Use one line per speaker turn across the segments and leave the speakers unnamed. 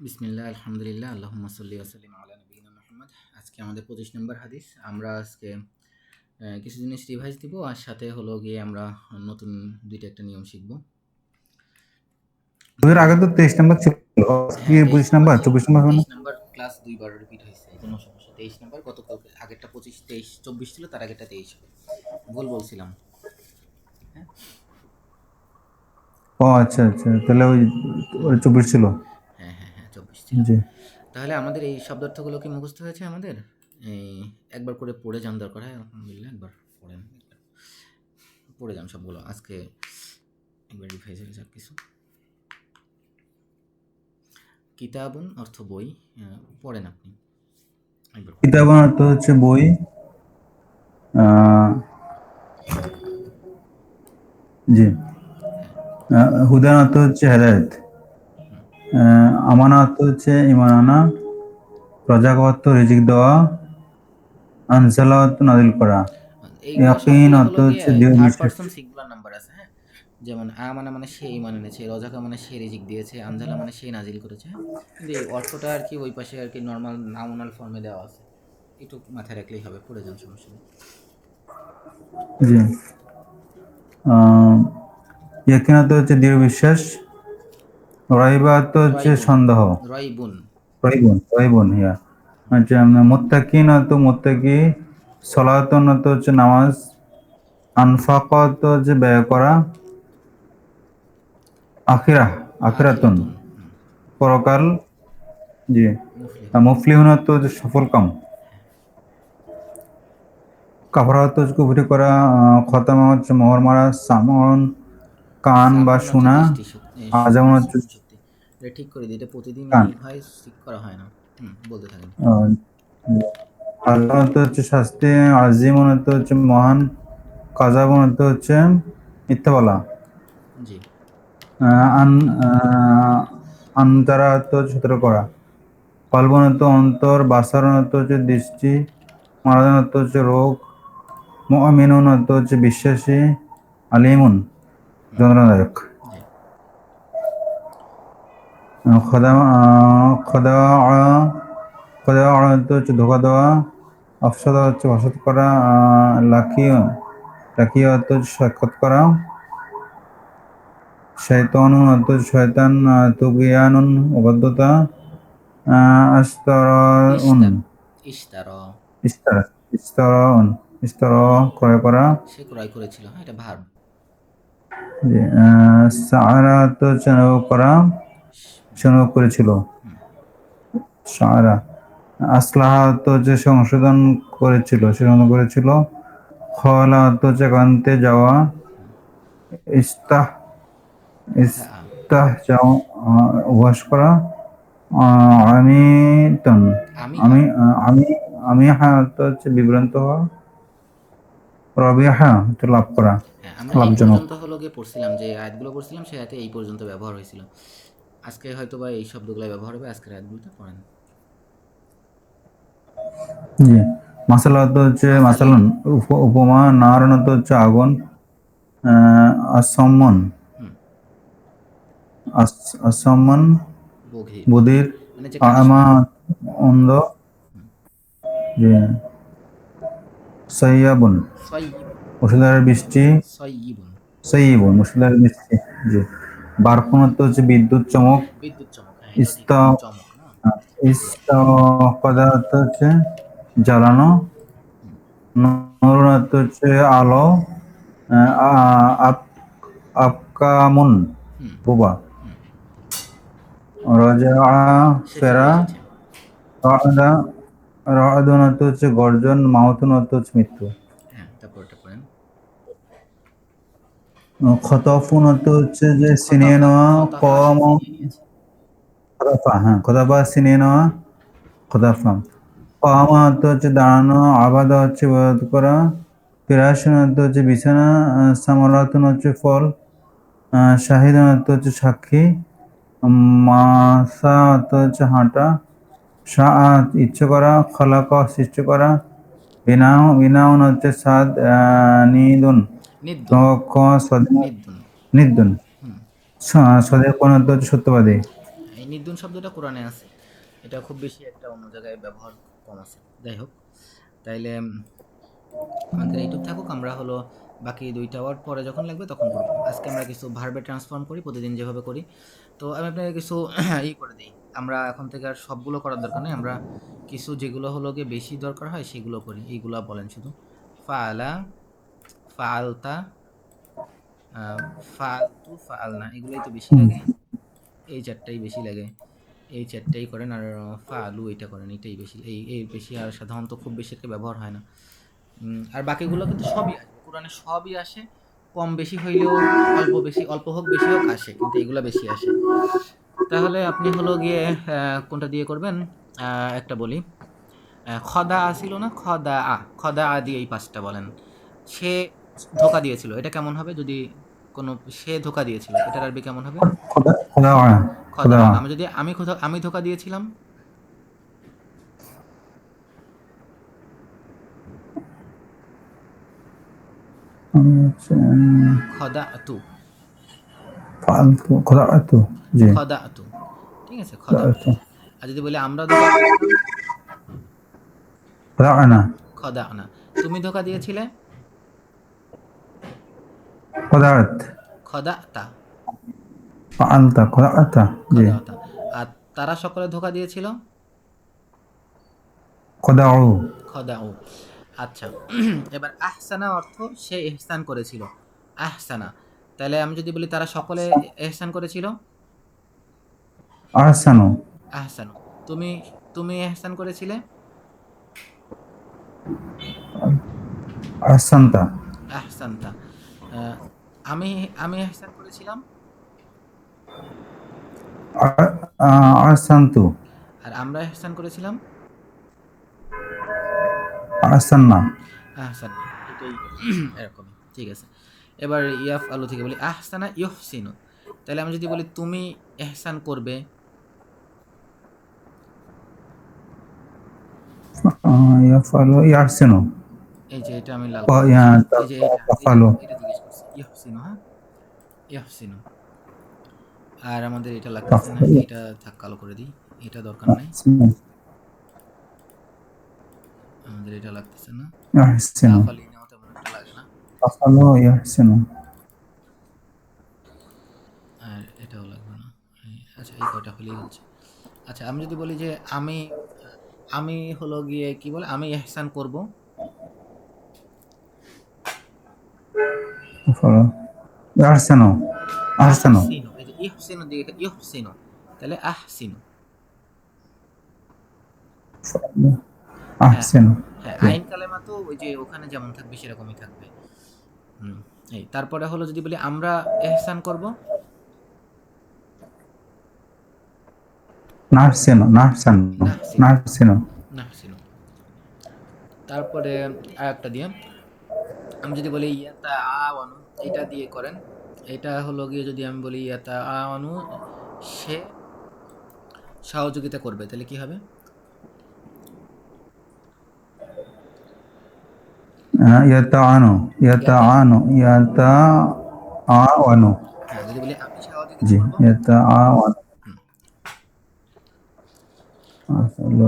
বিসমিল্লাহ আলহামদুলিল্লাহ আল্লাহুম্মা সাল্লি ওয়া সাল্লিম আলা নবিয়িনা মুহাম্মদ। আজকে আমাদের 25 নম্বর হাদিস। আমরা আজকে কিছু জিনিস রিভাইজ দিব আর সাথে হলো গিয়ে আমরা নতুন দুইটা একটা নিয়ম শিখব।
এর আগে তো 23 নাম্বার ছিল। কি
হ্যাঁ 23
25
নাম্বার
নাম্বার
ছিল,
24 নাম্বার হলো
23 নাম্বার ক্লাস দুইবার রিপিট হয়েছে, এই জন্য সমস্যা। 23 নাম্বার গতকালকে আগেরটা 25 23 24 ছিল, তার আগেরটা 23 হবে। ভুল বলছিলাম। হ্যাঁ
ও আচ্ছা আচ্ছা, তাহলে ওই 24 ছিল।
হ্যাঁ হ্যাঁ হ্যাঁ 24 ছিল।
জি
তাহলে আমাদের এই শব্দার্থগুলো কি মুখস্থ হয়েছে আমাদের? এই একবার করে পড়ে যান, দরকার হয় আলহামদুলিল্লাহ একবার পড়েন, পড়ে যান সবগুলো। আজকে একবার রিভাইজ হয়ে যাক কিছু। কিতাবুন অর্থ বই, পড়েন আপনি একবার করে।
কিতাব অর্থ হচ্ছে বই। আহ, জি।
হ্যাঁ
হুদান অর্থ হচ্ছে হেদায়েত।
হুম,
আমানা অর্থ হচ্ছে ঈমান আনা। রযাক অর্থ রিজিক দেওয়া। আনজালা অর্থ নাযিল করা।
এইগুলো
ইয়াকিন
সবগুলো
অর্থ
হলো গিয়ে
হচ্ছে দৃঢ়
থার্ড
বিশ্বাস।
পারসন সিঙ্গুলার নাম্বার আছে। হ্যাঁ, যেমন আমানা মানে সে ঈমান এনেছে, রজাকা মানে সে রিজিক দিয়েছে, আনজালা মানে সে নাজিল করেছে। হ্যাঁ, কিন্তু এই অর্থটা আর কি ওই পাশে আর কি নর্মাল নাউনাল ফর্মে দেওয়া আছে, একটু মাথায় রাখলেই হবে, পড়ে যান সমস্যা নেই।
জি। আহ, ইয়াকিন অর্থ হচ্ছে দৃঢ় বিশ্বাস। রাইবা অর্থ হচ্ছে
রয়বুন,
সন্দেহ।
রয়বুন।
রইবুন রইবুন ইয়া। আচ্ছা, মুত্তাকিন অর্থ মুত্তাকি। সলাতুন অর্থ হচ্ছে নামাজ। আনফাকা অর্থ হচ্ছে ব্যয় করা। আখিরাহ আখিরাতুন
আখিরাতুন,
পরকাল। জি।
মুফলিহুন।
মুফলিহুন অর্থ হচ্ছে সফল কাম। কাফারা অর্থ হচ্ছে কুফরি করা। খতামা হচ্ছে মোহর মারা। সামন কান বা
সামাউন হচ্ছে
শোনা।
দৃষ্টি
আজামন হচ্ছে
শক্তি। এটা ঠিক করে দিই, এটা
কান।
প্রতিদিনই ভাই ঠিক করা হয় না। বলতে থাকেন।
আজামন অর্থ হচ্ছে শাস্তি। আজিমন অর্থ হচ্ছে মহান। কাজাবন অর্থ হচ্ছে মিথ্যা বলা।
জি
আন আন্তারা অর্থ হচ্ছে সতর্ক করা। কলবন অর্থ অন্তর। বাসারণ অর্থ হচ্ছে দৃষ্টি। মারাদন অর্থ হচ্ছে রোগ। মুমিনুন অর্থ হচ্ছে বিশ্বাসী। আলিমুন
হুম
যন্ত্রণাদায়ক।
জি
খদা খদা খদা অর্থ হচ্ছে ধোকা দেওয়া। অফসদা হচ্ছে অসৎ করা। লাকিয়া লাকিয়া অর্থ হচ্ছে সাক্ষাৎ করা। শয়তানুন অর্থ হচ্ছে শয়তান। তুগিয়ানুন অবাধ্যতা। আস্তারাউন
ইস্তার ইস্তার
ইস্তারা ইস্তারাউন ইস্তারা ক্রয় করা।
সে ক্রয় করেছিল। হ্যাঁ, এটা ভার্ব।
জি, সাআরা অর্থ হচ্ছে অনুভব করা। সে অনুভব করেছিল।
হুম
সাআরা। আসলাহা অর্থ হচ্ছে সংশোধন করেছিল, সে সংশোধন করেছিল। খলা অর্থ হচ্ছে একান্তে যাওয়া। ইস্তাহ
ইস্তা
ইস্তাহ যাওয়া অভ্যাস করা। আমিতন
আমি হা।
আমি আমি আমি হ্যাঁ অর্থ হচ্ছে বিভ্রান্ত হওয়া। রবিহা হচ্ছে লাভ করা,
হ্যাঁ, আমরা এই
লাভজনক।
পর্যন্ত হলো গিয়ে পড়ছিলাম, যে আয়াতগুলো পড়ছিলাম সেই আয়াতে এই পর্যন্ত ব্যবহার হয়েছিল। আজকে হয়তো বা এই শব্দগুলো ব্যবহার হবে, আজকের আয়াতগুলোতে পড়েন।
জি। মাসালা অর্থ হচ্ছে
মাসালুন,
মাসালুন উপমা। নারণ অর্থ হচ্ছে আগুন। অসম্মান
হুম
অসম্মান
বধির,
বধির।
মানে যে কানে
আমা
শোনে না।
অন্ধ।
হুম
জি। সৈয়াবুন
সয়িব,
মুষলধারে বৃষ্টি।
সয়িবুন,
সৈয়বুন মুষলধারে বৃষ্টি। জি। বারকুন অর্থ হচ্ছে বিদ্যুৎ চমক।
বিদ্যুৎ চমক। হ্যাঁ, এটাও ঠিক
ইস্তা
আছে, চমক না, ঠিক বলেছেন।
ইস্তাফাদা অর্থ হচ্ছে জ্বালানো।
হুম
নূরুন অর্থ হচ্ছে আলো। আবকামুন
হুম
বোবা।
হুম
রজা
সে ফিরে
ফেরা।
এসেছে।
রাদা রাদুন অর্থ হচ্ছে গর্জন। মাউতুন অর্থ হচ্ছে মৃত্যু।
হ্যাঁ, তারপরটা পড়েন।
খতফুন অর্থ হচ্ছে যে ছিনিয়ে
খতাফা,
নেওয়া।
খতাফা সে
কম
ছিনিয়ে নিয়েছে।
খতাফা, হ্যাঁ খতাফা ছিনিয়ে নেওয়া। খতাফা। কামা অর্থ হচ্ছে দাঁড়ানো। আবাদা হচ্ছে ইবাদত করা। ফিরাসুন অর্থ হচ্ছে বিছানা। সামারাতুন হচ্ছে ফল। শাহিদুন অর্থ হচ্ছে সাক্ষী। মাসা অর্থ হচ্ছে হাঁটা। সাআত ইচ্ছে করা। খলাকা সৃষ্টি করা। বিনাউন হচ্ছে সাদ। নিদুন
নিদ্দুন,
প্রক্ষ।
নিদ্দুন।
নির্দুন
হুম
সদেকন অর্থ হচ্ছে সত্যবাদী।
মিদ্যুন শব্দটা কোরআনে আছে, এটা খুব বেশি একটা অন্য জায়গায় ব্যবহার কম আছে। যাই হোক, তাইলে আমাদের এইটুক থাকুক, আমরা হলো বাকি 2টা ওয়ার্ড পরে যখন লাগবে তখন করব। আজকে আমরা কিছু ভার্বে ট্রান্সফর্ম করি প্রতিদিন যেভাবে করি। তো আমি আপনাকে কিছু করে দিই। আমরা এখন থেকে আর সবগুলো করার দরকার নেই, আমরা কিছু যেগুলো হলো গিয়ে বেশি দরকার হয় সেগুলো করি। এইগুলো বলেন শুধু। ফাআলা, ফাআলতা, ফাআলতু, ফাআলনা, এগুলোই তো বেশি লাগে। এই 4টাই বেশি লাগে। এই 4টাই করেন, আর ফাআলু এটা করেন, এটাই বেশি, এই বেশি, আর সাধারণত খুব বেশি একটা ব্যবহার হয় না। আর বাকিগুলো কিন্তু সবই আসবে, কোরআনে সবই আসে, কম বেশি হইলেও, অল্প বেশি, অল্প হোক বেশি হোক আসে, কিন্তু এগুলা বেশি আসে। তাহলে আপনি হলো গিয়ে কোনটা দিয়ে করবেন? একটা বলি, খদা ছিল না, খদা দিয়ে এই 5টা বলেন। সে ধোকা দিয়েছিল, এটা কেমন হবে? যদি কোনো সে ধোকা দিয়েছিল, এটার আরবি কেমন হবে?
খোদা
খদা।
খোদা
আমি যদি আমি ধোকা দিয়েছিলাম, খদা আতু,
ফালতু খোদা আতু, জি
খদা আতু, ঠিক আছে,
খোদা
খদা আতু।
আতু,
আর যদি বলি আমরা ধোকা দিয়েছিলাম,
খোদা আনা,
খদা আনা। তুমি ধোকা দিয়েছিলে,
খোদা আত,
খদা তা,
ফালতা খোদা আতা, জি
খদা তা। আর তারা সকলে ধোকা দিয়েছিল,
খোদা ও,
খদা ও। আচ্ছা, এবার আহসানা অর্থ সে ইহসান করেছিল, আহসানা। তাহলে আমি যদি বলি তারা সকলে ইহসান করেছিল,
আহসানু,
আহসানু। তুমি তুমি ইহসান করেছিলে,
আহসানতা,
আহসানতা। আহ, আমি আমি ইহসান করেছিলাম,
আহসান্তু,
আর আমরা ইহসান করেছিলাম,
আহসান্না,
আহসান্না। এটাই এরকমই, ঠিক আছে। এবার ইয়াফ আলু থেকে বলি আহসানা ইহসিনু। তাহলে আমি যদি বলি তুমি ইহসান করবে,
ইয়াফালু ইয়াহসিনু,
এই যে এটা আমি লাল করে দিচ্ছি, এই যে এইটা এটা
তাফালু,
এটা জিজ্ঞেস করছি, ইহসিনু, হ্যাঁ, ইহসিনু। আর আমাদের এটা লাগতেছে না,
তাফালু,
এটা থাক, কালো করে দিই, এটা দরকার নাই,
আহসিনু,
আমাদের এটা লাগতেছে না।
ইয়াহসিনু,
তাফালিনাও তেমন একটা লাগে না,
তাফালু ইয়াহসিনু,
আর এটাও লাগবে না। আচ্ছা, এই কয়টা হলেই হচ্ছে। আচ্ছা, আমি যদি বলি যে আমি হলো গিয়ে কি বলে, আমি ইহসান করব,
তাফালু ইয়াহসিনু, আহসানু,
আহসিনু, এই যে ইহসিনু দিয়ে ইহসিনু, তাহলে আহসিনু। হ্যাঁ,
আহসিনু,
হ্যাঁ,
জি
আইন কালেমা তো ওই যে ওখানে যেমন থাকবে সেরকমই থাকবে। হুম, এই তারপরে হলো যদি বলি আমরা ইহসান করব,
নাহসিনু, নাহসানু,
নাহসিনু,
নাহসিনু,
নাহসিনু। তারপরে আরেকটা দিয়ে আমি যদি বলি ইয়াতা আওয়ানু, এটা দিয়ে করেন। এটা হলো গিয়ে যদি আমি বলি ইয়াতা আওয়ানু, সে সহযোগিতা করবে, তাহলে কি হবে?
ইয়াতাআনু,
ইয়াতা,
ইয়াতাআনু, ইয়াতাআওয়ানু,
হ্যাঁ, যদি বলি আমি সহযোগিতা
জি
করব,
ইয়াতাআওয়ানু,
হুম,
আসলে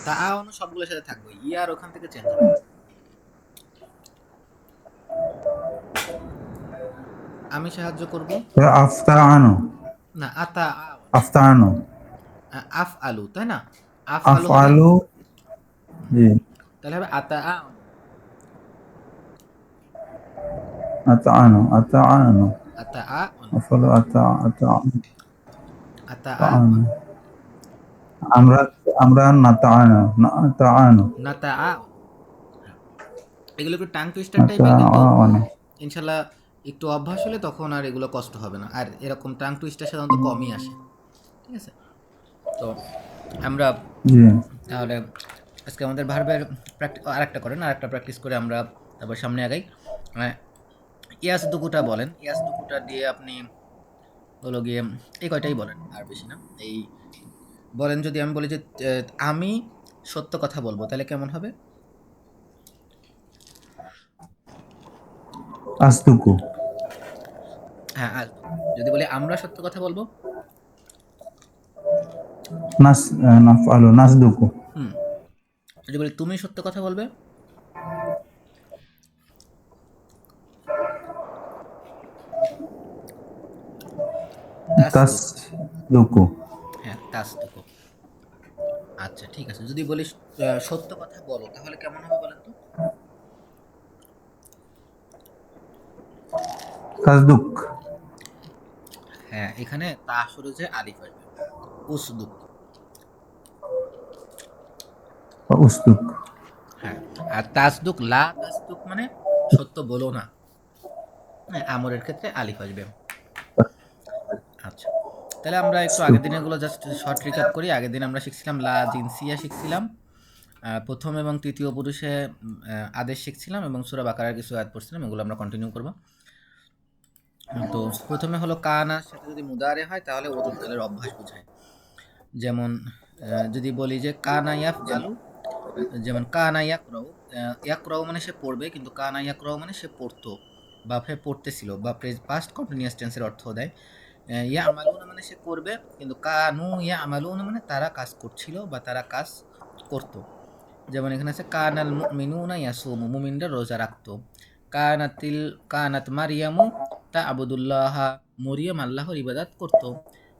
তা আওয়ানু সবগুলোর সাথে থাকবে, ইয়ার ওখান থেকে চেঞ্জ হবে। আমি সাহায্য করব,
আফতাআনু,
না, আতা আওয়ানু,
আফতাআনু,
আফ আলু, তাই না? আফ আলু হলে,
আফআলু, জি
তাহলে হবে আতা আওয়ানু,
আতাআনু, আতাআনু,
আতা আওয়ানু,
আফআলু আতাআনু,
আতা
আতাআনু,
আওয়ানু,
আমরা আমরা নাতাআনু, নাতাআনু,
নাতা আওয়ানু। এগুলো একটু টাং টুইস্টার টাইপের, কিন্তু
নাতাআনু,
ইনশাল্লাহ একটু অভ্যাস হলে তখন আর এগুলো কষ্ট হবে না, আর এরকম টাং টুইস্টার সাধারণত কমই আসে, ঠিক আছে? তো আমরা
জি
তাহলে আজকে আমাদের ভার্বের প্র্যাকটিস আরেকটা করেন, আরেকটা প্র্যাকটিস করে আমরা তারপর সামনে আগাই। ইয়াস দুকুটা বলেন, ইয়াস দুকুটা দিয়ে আপনি হলো গিয়ে এই কয়টাই বলেন, আর বেশি না। এই বলেন, যদি আমি বলি যে আমি সত্য কথা বলবো, তাহলে কেমন হবে?
আসদুকু,
হ্যাঁ, যদি বলি আমরা সত্য কথা বলবো,
নাফআলু নাসদুকু।
যদি বলি তুমি সত্য কথা বলবে, তাসদুক।
তাসদুকু।
হ্যাঁ, তাসদুকু। আচ্ছা, ঠিক আছে। যদি বলি সত্য কথা বলো, তাহলে কেমন হবে বলেন তো?
তাসদুক
হ্যাঁ, এখানে তা আসলে যে আলিফ আসবে, উসদুক।
বা উসদুক।
হ্যাঁ, আর তাসদুক, লা তাসদুক মানে সত্য বলো না। হ্যাঁ, আমরের ক্ষেত্রে আলিফ আসবে। আচ্ছা, তাহলে আমরা একটু আগের দিনেরগুলো জাস্ট শর্ট রিক্যাপ করি। আগের দিন আমরা শিখছিলাম লা জিনসিয়া শিখছিলাম, প্রথম এবং তৃতীয় পুরুষে আদেশ শিখছিলাম, এবং সূরা বাকারার কিছু আয়াত পড়ছিলাম। এগুলো আমরা কন্টিনিউ করব। তো প্রথমে হলো কানার সাথে যদি মুদারে হয় তাহলে অতীতকালের অভ্যাস বোঝায়। যেমন যদি বলি যে কানা ইয়াফআলু, যেমন কানা ইয়াকরাউ, ইয়াকরাউ মানে সে পড়বে, কিন্তু কানা ইয়াকরাউ মানে সে পড়তো বা সে পড়তেছিল, বা পাস্ট কন্টিনিউয়াস টেন্সের অর্থ দেয়। ইয়া আমালুনা মানে সে করবে, কিন্তু কানু ইয়া আমালুনা মানে তারা কাজ করছিল বা তারা কাজ করতো। যেমন এখানে আছে কানাল মুমিনুনা ইয়াসুমু, মুমিনরা রোজা রাখতো। কানাত মারিয়ামু তা আবুদুল্লাহা, মরিয়ম আল্লাহর ইবাদত করতো।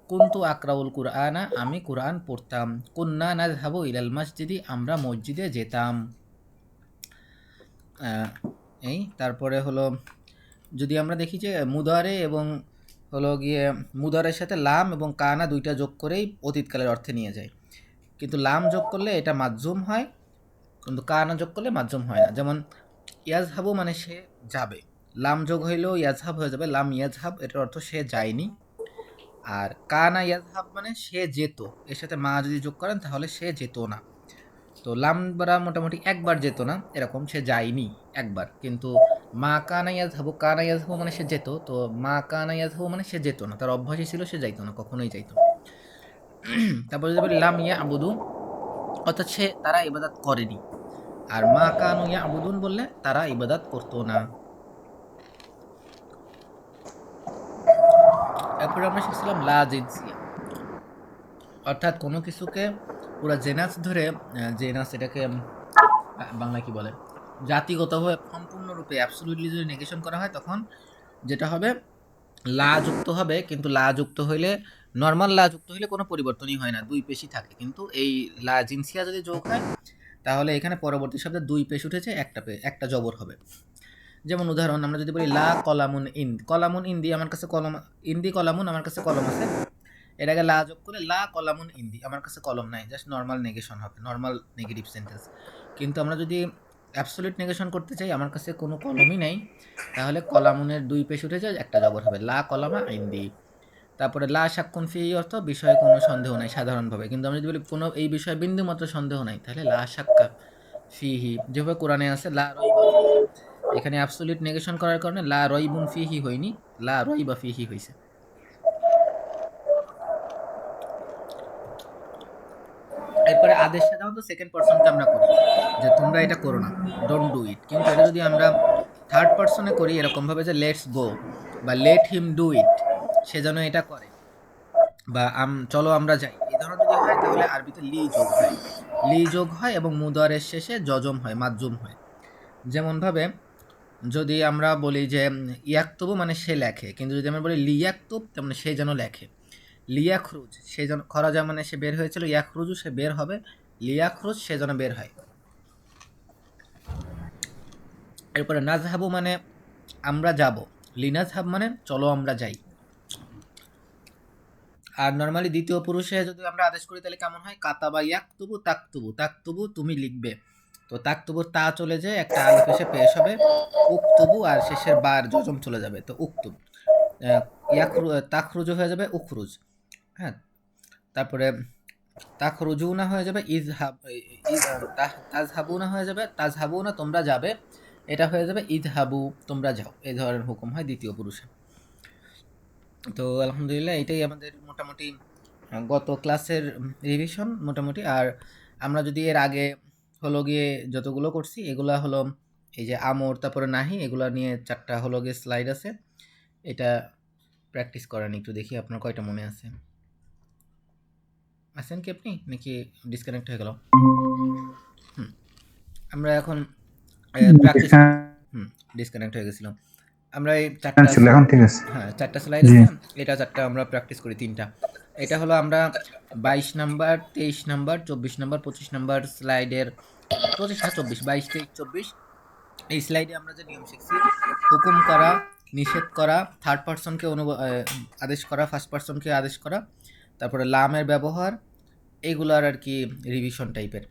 কুনতু আকরাউল কুরআনা, আমি কুরআন পড়তাম। কুন্না নাযহাবু ইলাল মসজিদি, আমরা মসজিদে যেতাম। এই তারপরে হলো যদি আমরা দেখি যে মুদারে এবং হলো গিয়ে মুদারের সাথে লাম এবং কানা দুইটা যোগ করেই অতীতকালের অর্থে নিয়ে যায়, কিন্তু লাম যোগ করলে এটা মাজ্জুম হয়, কিন্তু কানা যোগ করলে মাজ্জুম হয় না। যেমন ইয়াজহাবু মানে সে যাবে, লাম যোগ হইলেও ইয়াজহাব হয়ে যাবে। লাম ইয়াজহাব এটার অর্থ সে যায়নি। আর কানা ইয়াজহাব মানে সে যেত, এর সাথে মা যদি যোগ করেন তাহলে সে যেত না। তো লাম বারা মোটামুটি একবার যেত না, এরকম সে যায়নি একবার। কিন্তু মা কানা ইয়াজহাবু, কানা ইয়াজহাবু মানে সে যেত, তো মা কানা ইয়াজহাবু মানে সে যেত না, তার অভ্যাসই ছিল সে যাইতো না, কখনোই যাইতো না। তারপর যদি বলি লাম ইয়া আবুদু, অর্থাৎ সে তারা ইবাদত করেনি। আর মা কানু ইয়া আবুদুন বললে তারা ইবাদত করতো না। এরপরে আমরা শিখছিলাম লা জিনসিয়া, অর্থাৎ কোনো কিছুকে পুরো জেনাস ধরে, জেনাস এটাকে বাংলা কি বলে, জাতিগতভাবে সম্পূর্ণরূপে অ্যাবসলিউটলি যদি নেগেশন করা হয়, তখন যেটা হবে লা যুক্ত হবে, কিন্তু লা যুক্ত হইলে, নর্মাল লা যুক্ত হইলে কোনো পরিবর্তনই হয় না, দুই পেশই থাকে। কিন্তু এই লা জিনসিয়া যদি যোগ হয় তাহলে এখানে পরবর্তী শব্দে দুই পেশ উঠেছে, একটা জবর হবে। যেমন উদাহরণ আমরা যদি বলি লা কলামুন ইন, কলামুন ইন্দি আমার কাছে কলম, ইন্দি কলামুন আমার কাছে কলম আছে, এটাকে লা যোগ করে লা কলামুন ইন্দি, আমার কাছে কলম নাই, জাস্ট নর্মাল নেগেশন হবে, নর্মাল নেগেটিভ সেন্টেন্স। কিন্তু আমরা যদি অ্যাবসলিউট নেগেশন করতে চাই, আমার কাছে কোনো কলমই নাই, তাহলে কলামুনের দুই পেশ উঠে যায়, একটা জবর হবে, লা কলামা ইন্দি। তারপরে লা শাক্কুন ফি অর্থ বিষয়ে কোনো সন্দেহ নাই সাধারণভাবে, কিন্তু আমরা যদি বলি কোনো এই বিষয়ে বিন্দু মাত্র সন্দেহ নাই, তাহলে লা শাক্কা ফিহি, যেভাবে কোরআনে আছে লা রইবা ফিহি, এখানে অ্যাবসলিউট নেগেশন করার কারণে লা রইবুন ফিহি হয়নি, লা রইবা ফিহি হয়েছে। এরপরে আদেশ সাধারণত সেকেন্ড পার্সনকে আমরা করি যে তোমরা এটা করো না, ডোন্ট ডু ইট। কিন্তু এটা যদি আমরা থার্ড পার্সনে করি এরকমভাবে যে লেটস গো বা লেট হিম ডু ইট, সে যেন এটা করে, বা চলো আমরা যাই, এই ধরনের যদি হয় তাহলে আরবিতে লি যোগ হয়, লি যোগ হয় এবং মুদারের শেষে জজম হয়, মাজ্জুম হয়। যেমনভাবে যদি আমরা বলি যে ইয়াকতুবু মানে সে লেখে, কিন্তু যদি আমরা বলি লিয়াকতুব তার মানে সে যেন লেখে। লিয়াখরুজ সে যেন, খরাজা মানে সে বের হয়েছিল, ইয়াখরুজু সে বের হবে, লিয়াখরুজ সে যেন বের হয়। এরপরে নাজহাবু মানে আমরা যাব, লিনাজহাব মানে চলো আমরা যাই। আর নর্মালি দ্বিতীয় পুরুষে যদি আমরা আদেশ করি তাহলে কেমন হয়, কাতাবা ইয়াকতুবু তাকতুবু, তাকতুবু তুমি লিখবে, তো তাকতুবু তা চলে যায়, একটা আলিফ এসে পেশ হবে, উকতুবু আর শেষের বার জজম চলে যাবে, তো উকতুব। তাখরুজু হয়ে যাবে উখরুজ। হ্যাঁ, তারপরে তাখরুজুনা হয়ে যাবে ইজহাব, তাজহাবুনা হয়ে যাবে তাজহাবুনা তোমরা যাবে, এটা হয়ে যাবে ইজহাবু তোমরা যাও। এই ধরনের হুকুম হয় দ্বিতীয় পুরুষে। তো আলহামদুলিল্লাহ, এটাই আমাদের মোটামুটি গত ক্লাসের রিভিশন মোটামুটি। আর আমরা যদি এর আগে হলো গিয়ে যতগুলো করছি এগুলা হলো এই যে আমর, তারপরে নাহি, এগুলা নিয়ে 4টা হলো গিয়ে স্লাইড আছে, এটা প্র্যাকটিস করেন একটু, দেখি আপনার কয়টা মনে আছে। আছেন কি আপনি, নাকি ডিসকানেক্ট হয়ে গেল? হুম, আমরা এখন প্র্যাকটিস,
এখানে
ডিসকানেক্ট হয়ে গেছিল। আমরা এই চারটা,
ছিল, এখন ঠিক আছে।
হ্যাঁ চারটা স্লাইড
জি
আছে, এটা চারটা আমরা প্র্যাকটিস করি, তিনটা। এটা হলো আমরা 22 নাম্বার, 23 নাম্বার, 24 নাম্বার, 25 নাম্বার স্লাইডের, 25 না 24, 22, 23, 24 এই স্লাইডে আমরা যে নিয়ম শিখছি, হুকুম করা, নিষেধ করা, থার্ড পার্সনকে আদেশ করা, ফার্স্ট পার্সনকে আদেশ করা, তারপরে লামের ব্যবহার, এইগুলার আর কি রিভিশন টাইপের,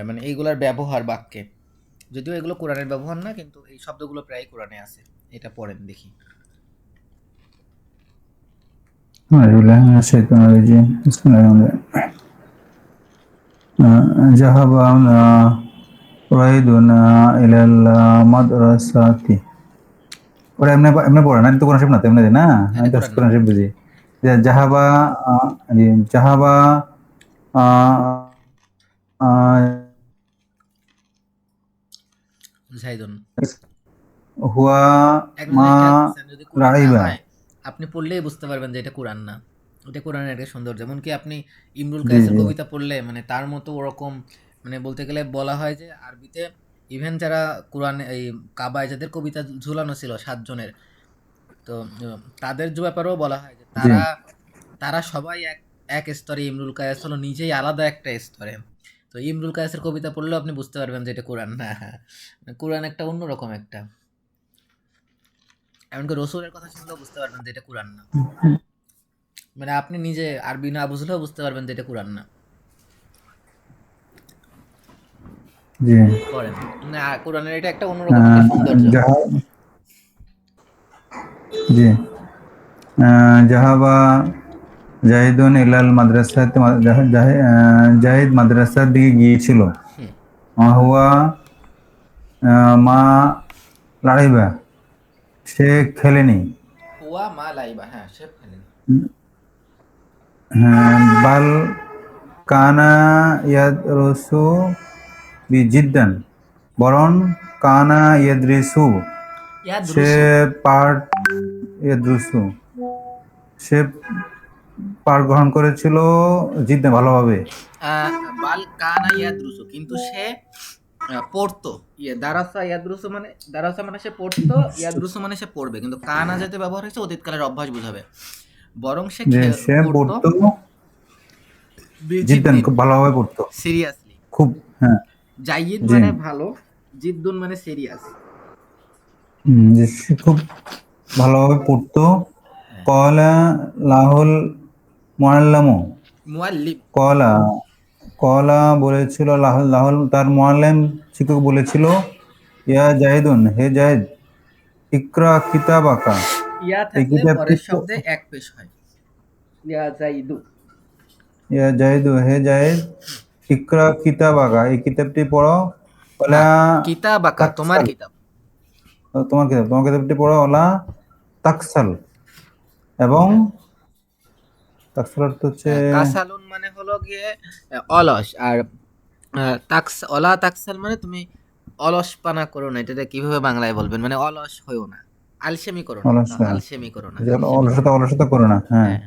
মানে এইগুলার ব্যবহার বাক্যে, যদিও এগুলো কোরআনের ব্যবহার না, কিন্তু এই শব্দগুলো প্রায় কোরআনে আছে। এটা পড়েন দেখি।
জাহাবা রাইদুনা ইলাল মাদ্রাসাতি। ওরা এমনি এমনি পড়ে না, তো কোরআন শরীফ না, তো এমনি না, আমি তো কোরআন শরীফ বুঝি। যে জাহাবা জি, জাহাবা
জাইদুন,
হুয়া
এক
মা
জিনিস খেয়াল করছেন, যদি কোরআন না
রাইবা।
হয় আপনি পড়লেই বুঝতে পারবেন যে এটা কোরআন না। এটা কোরআনের একটা সৌন্দর্য। যেমন কি আপনি ইমরুল
জি
কায়েসের
জি
কবিতা পড়লে মানে তার মতো ওরকম, মানে বলতে গেলে বলা হয় যে আরবিতে ইভেন যারা কোরআন এই কাবায় যাদের কবিতা ঝুলানো ছিল 7 জনের, তো তাদের যে ব্যাপারেও বলা হয় যে
জি
তারা তারা সবাই এক এক স্তরে, ইমরুল কায়েস হলো নিজেই আলাদা একটা স্তরে। তো ইমরুল কায়েসের কবিতা পড়লেও আপনি বুঝতে পারবেন যে এটা কোরআন না। কোরআন একটা অন্যরকম একটা, এমনকি রসুলের কথা শুনলেও বুঝতে পারবেন যে এটা কোরআন না। মানে আপনি নিজে আরবি না বুঝলেও বুঝতে পারবেন যে এটা কোরআন না।
জি
পড়েন, না কোরআনের এটা একটা অন্যরকম একটা সৌন্দর্য।
জি জাহাবা জাহিদুন ইলাল মাদ্রাসাতে, জাহিদ মাদ্রাসার দিকে গিয়েছিল।
হুম,
হুয়া মা লাইবা, সে খেলেনি।
হুয়া মা লাইবা, হ্যাঁ সে ফেলেনি।
বাল কানা ইয়াদরুসু বিজিদ্দান, বরং কানা ইয়াদরিসু,
ইয়া
সে
দ্রুসু,
পাঠ ইয়াদরুসু, সে পাঠ গ্রহণ করেছিল জিদ্দান, ভালোভাবে।
বাল কানা ইয়া দ্রুসু, কিন্তু সে পড়তো। ইয়ে দারাসা ইয়াদ্রুসু মানে, দারাসা মানে সে পড়তো, ইয়াদ্রুসু মানে সে পড়বে, কিন্তু কানা যাতে ব্যবহার হয়েছে অতীতকালের অভ্যাস বোঝাবে। বরং সে
যে সে
পড়তো
পড়তো জিদ্দান,
বিজিদ্দিন,
খুব ভালোভাবে পড়তো,
সিরিয়াসলি।
খুব। হ্যাঁ
জাইদ
জি
মানে ভালো, জিদ্দুন মানে সিরিয়াস।
যে সে খুব ভালোভাবে পড়তো।
হ্যাঁ,
কলা লাহুল মুআল্লামু,
মুআল্লিম,
কলা কলা বলেছিল, লাহুল লাহুল তার মুআল্লিম শিক্ষক বলেছিল, ইয়া জাহিদুন, হে জাহিদ, ইকরা কিতাবাকা,
ইয়া
এই
থাকলে
কিতাবটি
পরের শব্দে এক পেশ হয়, ইয়া জাইদু।
ইয়া জাহিদু, হে জাহিদ, ইকরা কিতাবাকা, এই কিতাবটি পড়ো।
না,
ওলা
কিতাব আঁকা তোমার
তাকসাল,
কিতাব।
তোমার কিতাবটি পড়ো। ওলা তাকসাল, এবং
হ্যাঁ,
তাকসাল অর্থ হচ্ছে
কাসালুন মানে হলো গিয়ে অলস, আর অলা তাকসাল মানে তুমি অলস পানা করো না। এটা কিভাবে বাংলায় বলবেন, মানে অলস হইও না, আলসেমি করো না,
অলসতা,
আলসেমি করো না,
যে
আলসেমি করো
অলসতা,
না।
অলসতা করে না। হ্যাঁ,
হ্যাঁ,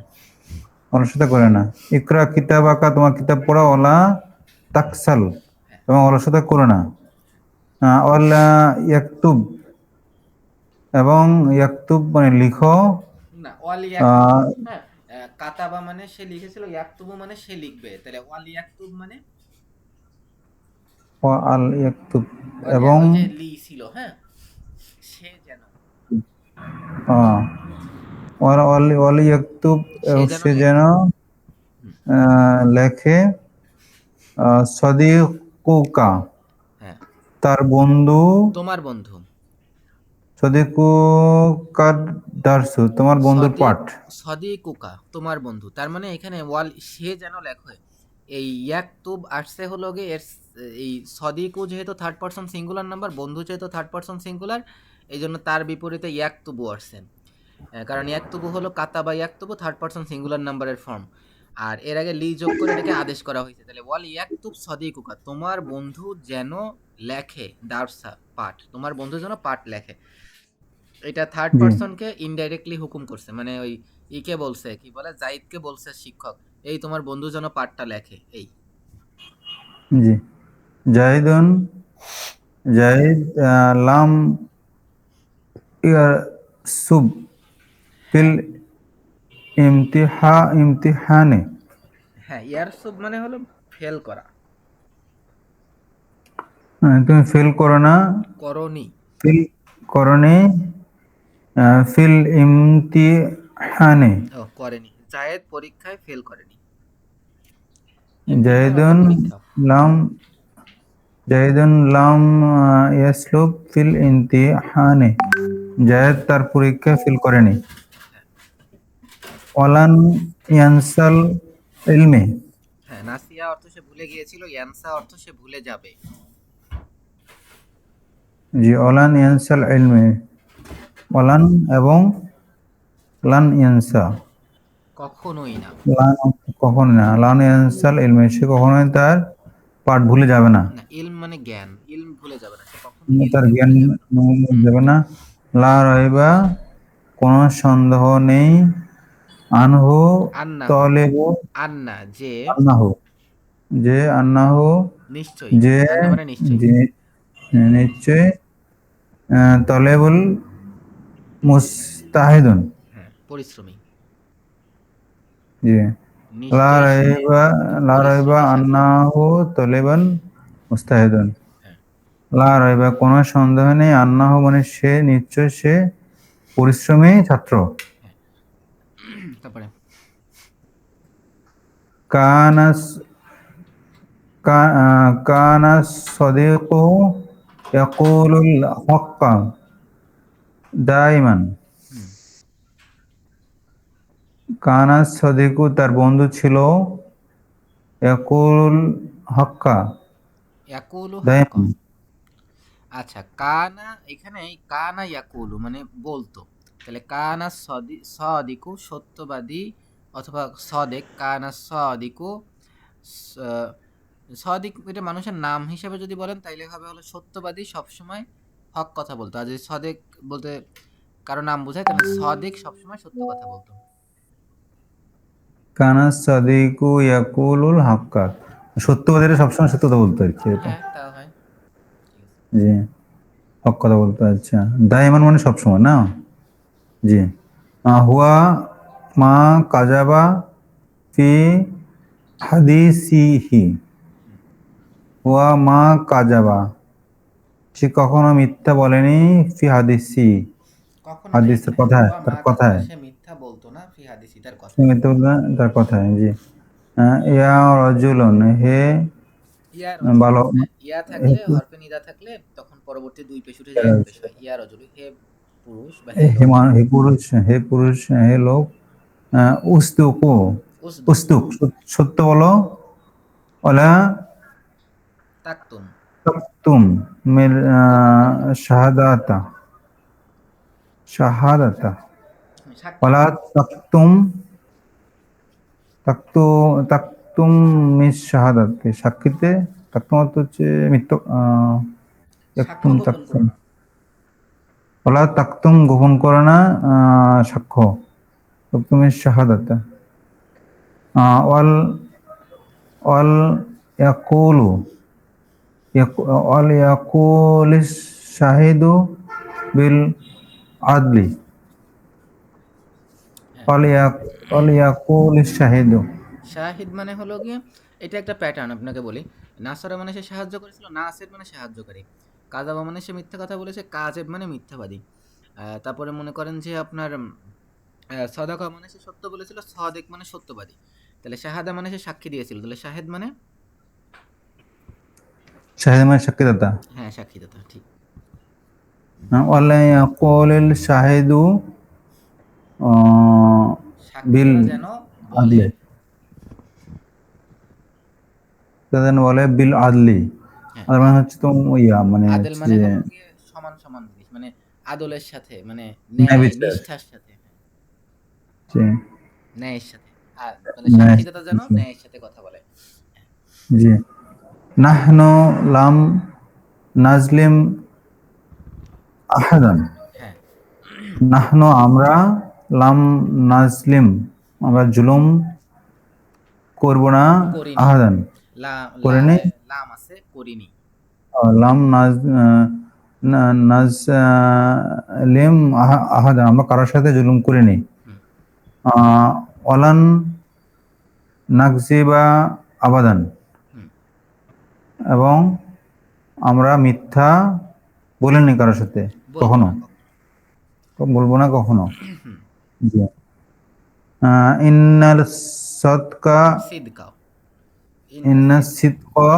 অলসতা করে না। ইকরা কিতাবাকা, তোমার কিতাব পড়ো। ওলা তাকসাল,
হ্যাঁ,
এবং অলসতা করে না। ওয়ালা ইয়াকতুব, এবং ইয়াকতুব মানে লিখো।
না ওয়াল ইয়াকতুব,
আহ,
হ্যাঁ, কাতাবা মানে সে লিখেছিল, ইয়াকতুবু মানে সে লিখবে, তাহলে ওয়াল ইয়াকতুব মানে
আল ইয়াকতুব,
ওয়াল
এবং
ওই যে লি ছিল, হ্যাঁ, সে যেন,
আহ, ওয়াল ইয়াকতুব,
সে যেন
সে যেন
লেখে। হুম,
লেখে। সদিকুকা,
হ্যাঁ,
তার বন্ধু।
তোমার বন্ধু,
সদিকুকার দারসু, তোমার বন্ধুর
সদিক,
পাঠ।
সদিকুকা তোমার বন্ধু, তার মানে এখানে ওয়াল সে যেন লেখে। এই ইয়াকতুব আসছে হলো গিয়ে এর এই সদিকু যেহেতু থার্ড পারসন সিঙ্গুলার নাম্বার, বন্ধু যেহেতু থার্ড পারসন সিঙ্গুলার, এই জন্য তার বিপরীতে ইয়াকতুবু আসছে। কারণ ইয়াকতুবু হলো কাতাবা, ইয়াকতুবু থার্ড পারসন সিঙ্গুলার নাম্বারের ফর্ম, আর এর আগে লি যোগ করে এটাকে আদেশ করা হয়েছে। তাহলে ওয়াল ইয়াকতুব সদিকুকা, তোমার বন্ধু যেন লেখে, দারসা পাঠ, তোমার বন্ধু যেন পাঠ লেখে। এটা থার্ড
জি
পারসনকে ইনডাইরেক্টলি হুকুম করছে, মানে ওই ইকে বলছে, কি বলে, জাইদকে বলছে শিক্ষক, এই তোমার বন্ধু যেন পাঠটা লেখে, এই।
জি জাহিদুন জাহিদ লাম ইয়ারসুব ফিল
হ্যাঁ,
ইমতিহানে।
হ্যাঁ, ইয়ারসুব মানে হলো ফেল করা।
তুমি ফেল করো না,
করনি।
ফিল করনি, ফিল ইমতিহানে।
ও, করেনি, জায়েদ পরীক্ষায় ফেল করেনি। ইমতিহান অর্থ
জাহিদুন
পরীক্ষা।
লাম জাহিদুন লাম ইয়াসলুব ফিল ইমতিহানে। জায়েদ তার পরীক্ষায় ফেল করেনি।
হ্যাঁ,
ওয়ালান ইয়ানসাল ইলমে।
হ্যাঁ, নাসিয়া অর্থ সে ভুলে গিয়েছিল, ইয়ানসা অর্থ সে ভুলে যাবে।
জি ওয়ালান ইয়ানসাল ইলমে, ওয়ালান এবং লান ইয়ানসা।
কখনোই না।
লান কখনো না, লান ইয়ানসাল ইলমে, সে কখনোই তার পাঠ ভুলে যাবে না,
না, ইলম মানে জ্ঞান, ইলম ভুলে যাবে না, সে কখনোই
তার
ইলমকে
জ্ঞান
ভুলে যাবে না।
ভুলে
হুম,
যাবে না। লা রয়বা, কোনো সন্দেহ নেই, আনহু
আন্নাহু,
তলেবু,
আন্না যে,
আন্নাহু, যে আন্নাহু,
নিশ্চয়ই,
যে
আন্না মানে নিশ্চয়ই।
যে নিশ্চয়, তলেবুল মুস্তাহিদুন।
হ্যাঁ, পরিশ্রমী।
জি লা
নিশ্চয়ই সে
রয়বা, লা রয়বা
পরিশ্রমী ছাত্র।
আন্নাহু তলেবান মুস্তাহিদুন।
হ্যাঁ।
লা রয়বা, কোনো সন্দেহ নেই, আন্নাহু মানে সে, নিশ্চয় সে পরিশ্রমী ছাত্র।
হ্যাঁ। তারপরে
কানাস কানাস সদিকু ইয়াকুলুল হক্কা দাইমান।
হুম,
কানাস সদিকু তার বন্ধু ছিল, ইয়াকুলুল হক্কা
ইয়াকুলু হাক্ক।
দাইমান।
আচ্ছা, কানা, এখানে এই কানা ইয়াকুলু মানে বলতো, তাহলে কানা সদিকু সত্যবাদী, অথবা সদেক, কানা সদিকু সদিক, এটা মানুষের নাম হিসেবে যদি বলেন তাইলে হবে হলো সত্যবাদী, সবসময় হক কথা বলতো। আর যদি সদেক বলতে কারো নাম বোঝায়, তাহলে সদেক সবসময় সত্য কথা বলতো।
কানাস সদিকু ইয়াকুলুল হক্কা, সত্যবাদীরা সবসময় সত্য কথা বলতো আর কি, এরকম।
হ্যাঁ, তা হয়। ঠিক আছে।
জি হক কথা বলতো, আচ্ছা। দাইমান মানে সবসময় না। জি হুয়া মা কাজাবা ফি হাদিসিহি।
হুম,
হুয়া মা কাজাবা, সে কখনো মিথ্যা বলেনি, ফি হাদিসি,
কখনো না,
হাদিসের
এখানে
কথায়,
হুয়া
তার
মা কাজাবা,
কথায়।
সে মিথ্যা বলতো না, ফি হাদিসি, তার
সে
কথায়।
মিথ্যা বলতো না, তার কথায়। জি ইয়া রজুলন, হে
ইয়া রজুলু,
ভালো,
হ্যাঁ, ইয়া থাকলে, হরফে নিদা থাকলে তখন পরবর্তী দুই পেশ উঠে যায় এক পেশ হয়। ইয়া রজুলু, হে পুরুষ বা হে লোক।
হে পুরুষ, হে পুরুষ, হে লোক, উস্তুকু,
উসদুক,
উস্তুক, সত্য বলো, ওলা
তাকতুম,
তাকতুম মির
গোপন করো না।
শাহাদাতা, শাহাদাতা,
সাক্ষী।
OLA তাকতুম, তাকতু তাকতুম miss শাহাদাতে, সাক্ষীতে। তাকতুম অর্থ হচ্ছে মিথ্যা,
সাক্ষ্য
তাকতুম
গোপন করো
তাকতুম,
না।
ওলা তাকতুম গোপন করে না, সাক্ষ্য, তাকতুমিস শাহাদাতা। ওয়াল ওয়াল ইয়াকুলু, ওয়াল ইয়াকুলিস শাহিদু বিল আদলি।
হ্যাঁ,
ওয়াল ওয়াল ইয়াকুলিস শাহিদু।
শাহিদ মানে হলো গিয়ে, এটা একটা প্যাটার্ন আপনাকে বলি। নাসরা মানে সে সাহায্য করেছিল, নাসের মানে সাহায্যকারী। কাযাবা মানে সে মিথ্যা কথা বলেছে, কাজেব মানে মিথ্যাবাদী। তারপরে মনে করেন যে আপনার সদাকা মানে সে সত্য বলেছিল, সদেক মানে সত্যবাদী। তাহলে শাহাদা মানে সে সাক্ষী দিয়েছিল, তাহলে শাহেদ মানে,
শাহিদ মানে সাক্ষীদাতা।
হ্যাঁ, সাক্ষীদাতা, ঠিক।
ওয়াল ইয়াকুলিল শাহিদু বিল
সাক্ষীরা যেন বলে।
আদলি, তাদের বলে বিল আদলি।
হ্যাঁ,
আর মানে হচ্ছে তো ইয়া, মানে
আদেল
হচ্ছে
মানে
যে
হলো গিয়ে সমান সমান জিনিস, মানে আদলের সাথে, মানে
ন্যায়
ন্যায়
বিচার,
নিষ্ঠার সাথে, হ্যাঁ,
যে
ন্যায়ের সাথে। আর মানে
ন্যায়
সাক্ষীদাতা যেন
বিচার।
ন্যায়ের সাথে কথা বলে।
জি নাহনু লাম নাজলিম আহাদান।
হ্যাঁ,
নাহনু আমরা লাম নাজলিম আমরা জুলুম করব না
করিনি।
আহাদান
লা লা
করেনি
লাম আছে, করিনি।
লাম নাজ নাজ লিম আহাদান আমরা কারোর সাথে জুলুম করিনি
হুম।
অলান নাকজিবা আবাদান
হুম।
এবং আমরা মিথ্যা বলিনি কারোর সাথে
বলবো
কখনো
না কখনো।
বলবো না কখনো
হুম।
জি ইন্নাল সদকা
সিদকাও।
ইন্না
সিদ
সিদকা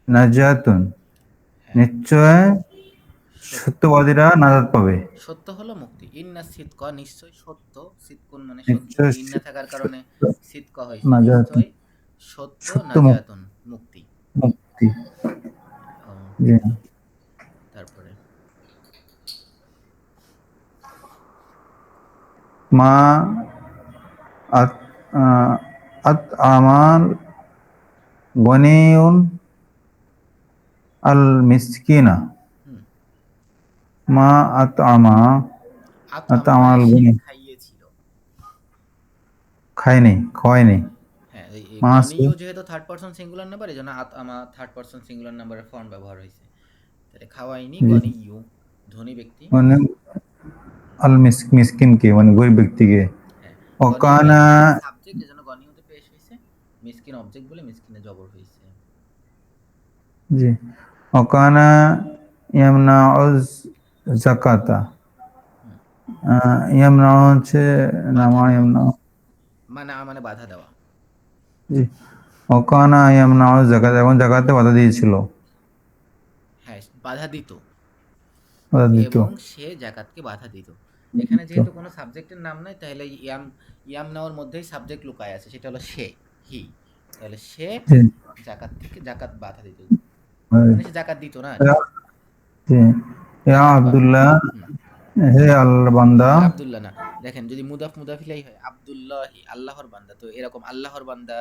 নাজাতুন
হ্যাঁ,
নিশ্চয়
সত্য।
সত্যবাদীরা নাজাত পাবে
সত্য হলো মুক্তি। ইন্না সিদক নিশ্চয় সত্য। সিদকুন মানে সত্য,
নিশ্চয়
ইন্না থাকার কারণে
সত্য
সিদক হয়েছে।
নাজাতুন
নিশ্চয় সত্য,
সত্য
নাজাতুন মুক্তি।
মুক্তি
ও,
জি
তারপরে
মা আত আত আমাল গনিউন আল মিসকিনা
হুম।
মা আত আমা
আত
আত
আমা মানে
আমাল
সে
গনি
খাইয়েছিল।
খায়নি খাওয়ায়নি
হ্যাঁ, এই
মা আছে
গনিও যেহেতু থার্ড পারসন সিঙ্গুলার নাম্বার, এই জন্য আত আমা থার্ড পারসন সিঙ্গুলার নাম্বারের ফর্ম ব্যবহার হয়েছে। তাহলে খাওয়াইনি
জি
গনিয়ু, ধনী ব্যক্তি।
মানে আল মিসকিনকে মানে গরিব ব্যক্তিকে
হ্যাঁ, গনিয়ু
অকানা
এখানে হচ্ছে সাবজেক্ট, এজন্য গনিয়ুতে পেশ হয়েছে। মিসকিন অবজেক্ট বলে মিসকিনে জবর হয়েছে।
জি অকানা ইয়ামনাউজ জাকাতা
হুম।
ইয়ামনা হচ্ছে
বাধা
নামা
দেওয়া।
ইয়ামনা
মানা মানে বাধা দেওয়া।
জি অকানা ইয়ামনাউজ জাকাত এবং জাকাতে বাধা দিয়েছিল
হ্যাঁ, বাধা দিত
বাধা দিত
এবং সে জাকাতকে বাধা দিত। এখানে যেহেতু কোনো সাবজেক্টের নাম নাই, তাহলে ইয়াম নাওয়ার মধ্যেই সাবজেক্ট লুকায় আছে, সেটা হলো সে, হি। তাহলে সে
জি
জাকাত থেকে জাকাত বাধা দিত,
জি
মানে সে জাকাত দিত না আর কি।
জি ইয়া
জাকাত বা
আব্দুল্লাহ
হুম।
হে আল্লাহর বান্দা
আব্দুল্লাহ না, দেখেন যদি মুদাফ মুদাফিলাই হয় আব্দুল্লাহি, আল্লাহর বান্দা, তো এরকম আল্লাহর বান্দা,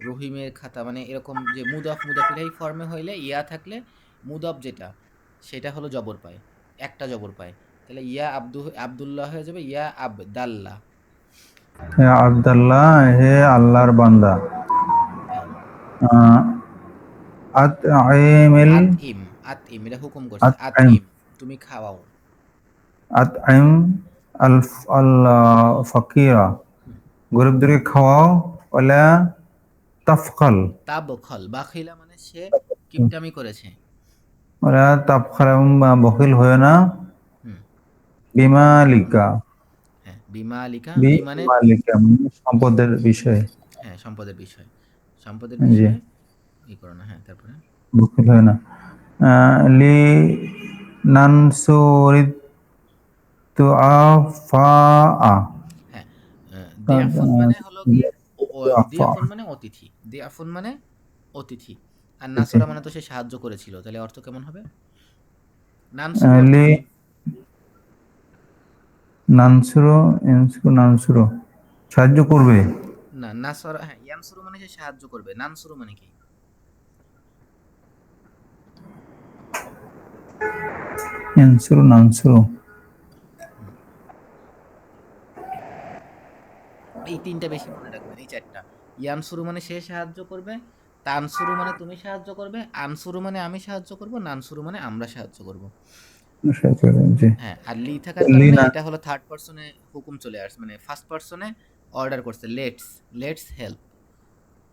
রহিমের খাতা, মানে এরকম যে মুদাফ মুদাফিলাই ফর্মে হইলে ইয়া থাকলে মুদাফ যেটা, সেটা হলো জবর পায়, একটা জবর পায়। তাহলে ইয়া আব্দুল্লাহ হয়ে যাবে ইয়া আবদাল্লাহ।
হে আব্দুল্লাহ হে আল্লাহর বান্দা
হ্যাঁ।
আহ, আতইমিল
আত ইম, আত ইম এটা হুকুম করছে, আত
আতইম
ইম তুমি খাওয়াও।
আতইম আল আল ফাকিরা
হুম।
গরিবদেরকে খাওয়াও ওলা তাফখাল
তা বখল, বাখিলা মানে সে কিপটামি করেছে।
ওলা তাফখাল এবং বখিল হয়ে না
হুম।
বিমালিকা
হ্যাঁ, বিমা আলিকা, বি মানে
বিমালিকা মানে সম্পদের বিষয়ে
হ্যাঁ সম্পদের বিষয়, সম্পদের
জি
বিষয়ে ই করো না। হ্যাঁ, তারপরে
বখিল হয় না লি নানসুরিদ তুআফা
হ্যাঁ, দেয়াফুন মানে হলো গিয়ে
তুআফা
দিয়াফুন মানে অতিথি, দিয়াফুন মানে অতিথি। আর নাসরা মানে তো সে সাহায্য করেছিল, তাহলে অর্থ কেমন হবে? নানসুরু অর্থ
লি
কি?
নানসুরো ইনসুরো নানসুরো সাহায্য করবে
না, নাসরা, হ্যাঁ, ইয়ানসুরু মানে সে সাহায্য করবে, নানসুরু মানে কি?
ইনসুরো নানসুরো
হুম। এই তিনটা বেশি মনে রাখবেন, এই চারটা। ইয়ানসুরু মানে সে সাহায্য করবে, তানসুরু মানে তুমি সাহায্য করবে, আনসুরু মানে আমি সাহায্য করব, নানসুরু মানে আমরা সাহায্য করব।
সাহায্য করবে জি
হ্যাঁ, আর লি থাকার
লি
কারণে
না
এটা হলো থার্ড পারসনে হুকুম চলে আসছে, মানে ফার্স্ট পারসনে অর্ডার করছে, লেটস, লেটস হেল্প।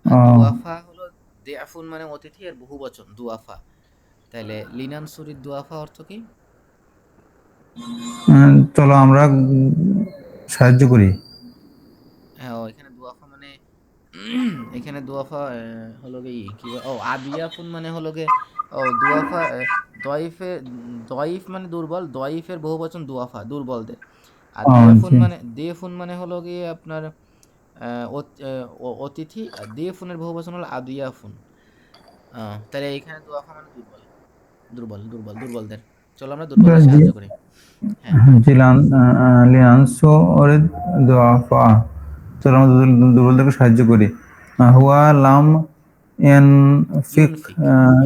আর দুআফা হলো দেয়াফুন মানে অতিথি, আর বহু বচন দুআফা। তাহলে লিনান সুরির দুআফা অর্থ কি?
চলো আমরা সাহায্য করি
হ্যাঁ, ও এখানে দুআফা মানে এখানে দুআফা হলো গে কি ও আদিয়াফুন মানে হলো গে ও দুআফা দয়ফে, দয়ফ মানে দুর্বল, দয়ফের বহু বচন দুআফা, দুর্বলদের। আর দিয়াফুন
জি
মানে দেফুন মানে হলো গিয়ে আপনার অতিথি, আর দিয়াফুনের বহু বচন হলো আদিয়াফুন। তাহলে এখানে দুআফা মানে দুর্বল, দুর্বলদের। চলো আমরা দুর্বলদের
জি
সাহায্য করি। হ্যাঁ।
জিলান লিনানসো ওরে দোয়াফা চলো আমরা দুর্বলদেরকে সাহায্য করি হুয়া লাম ইয়ানফিক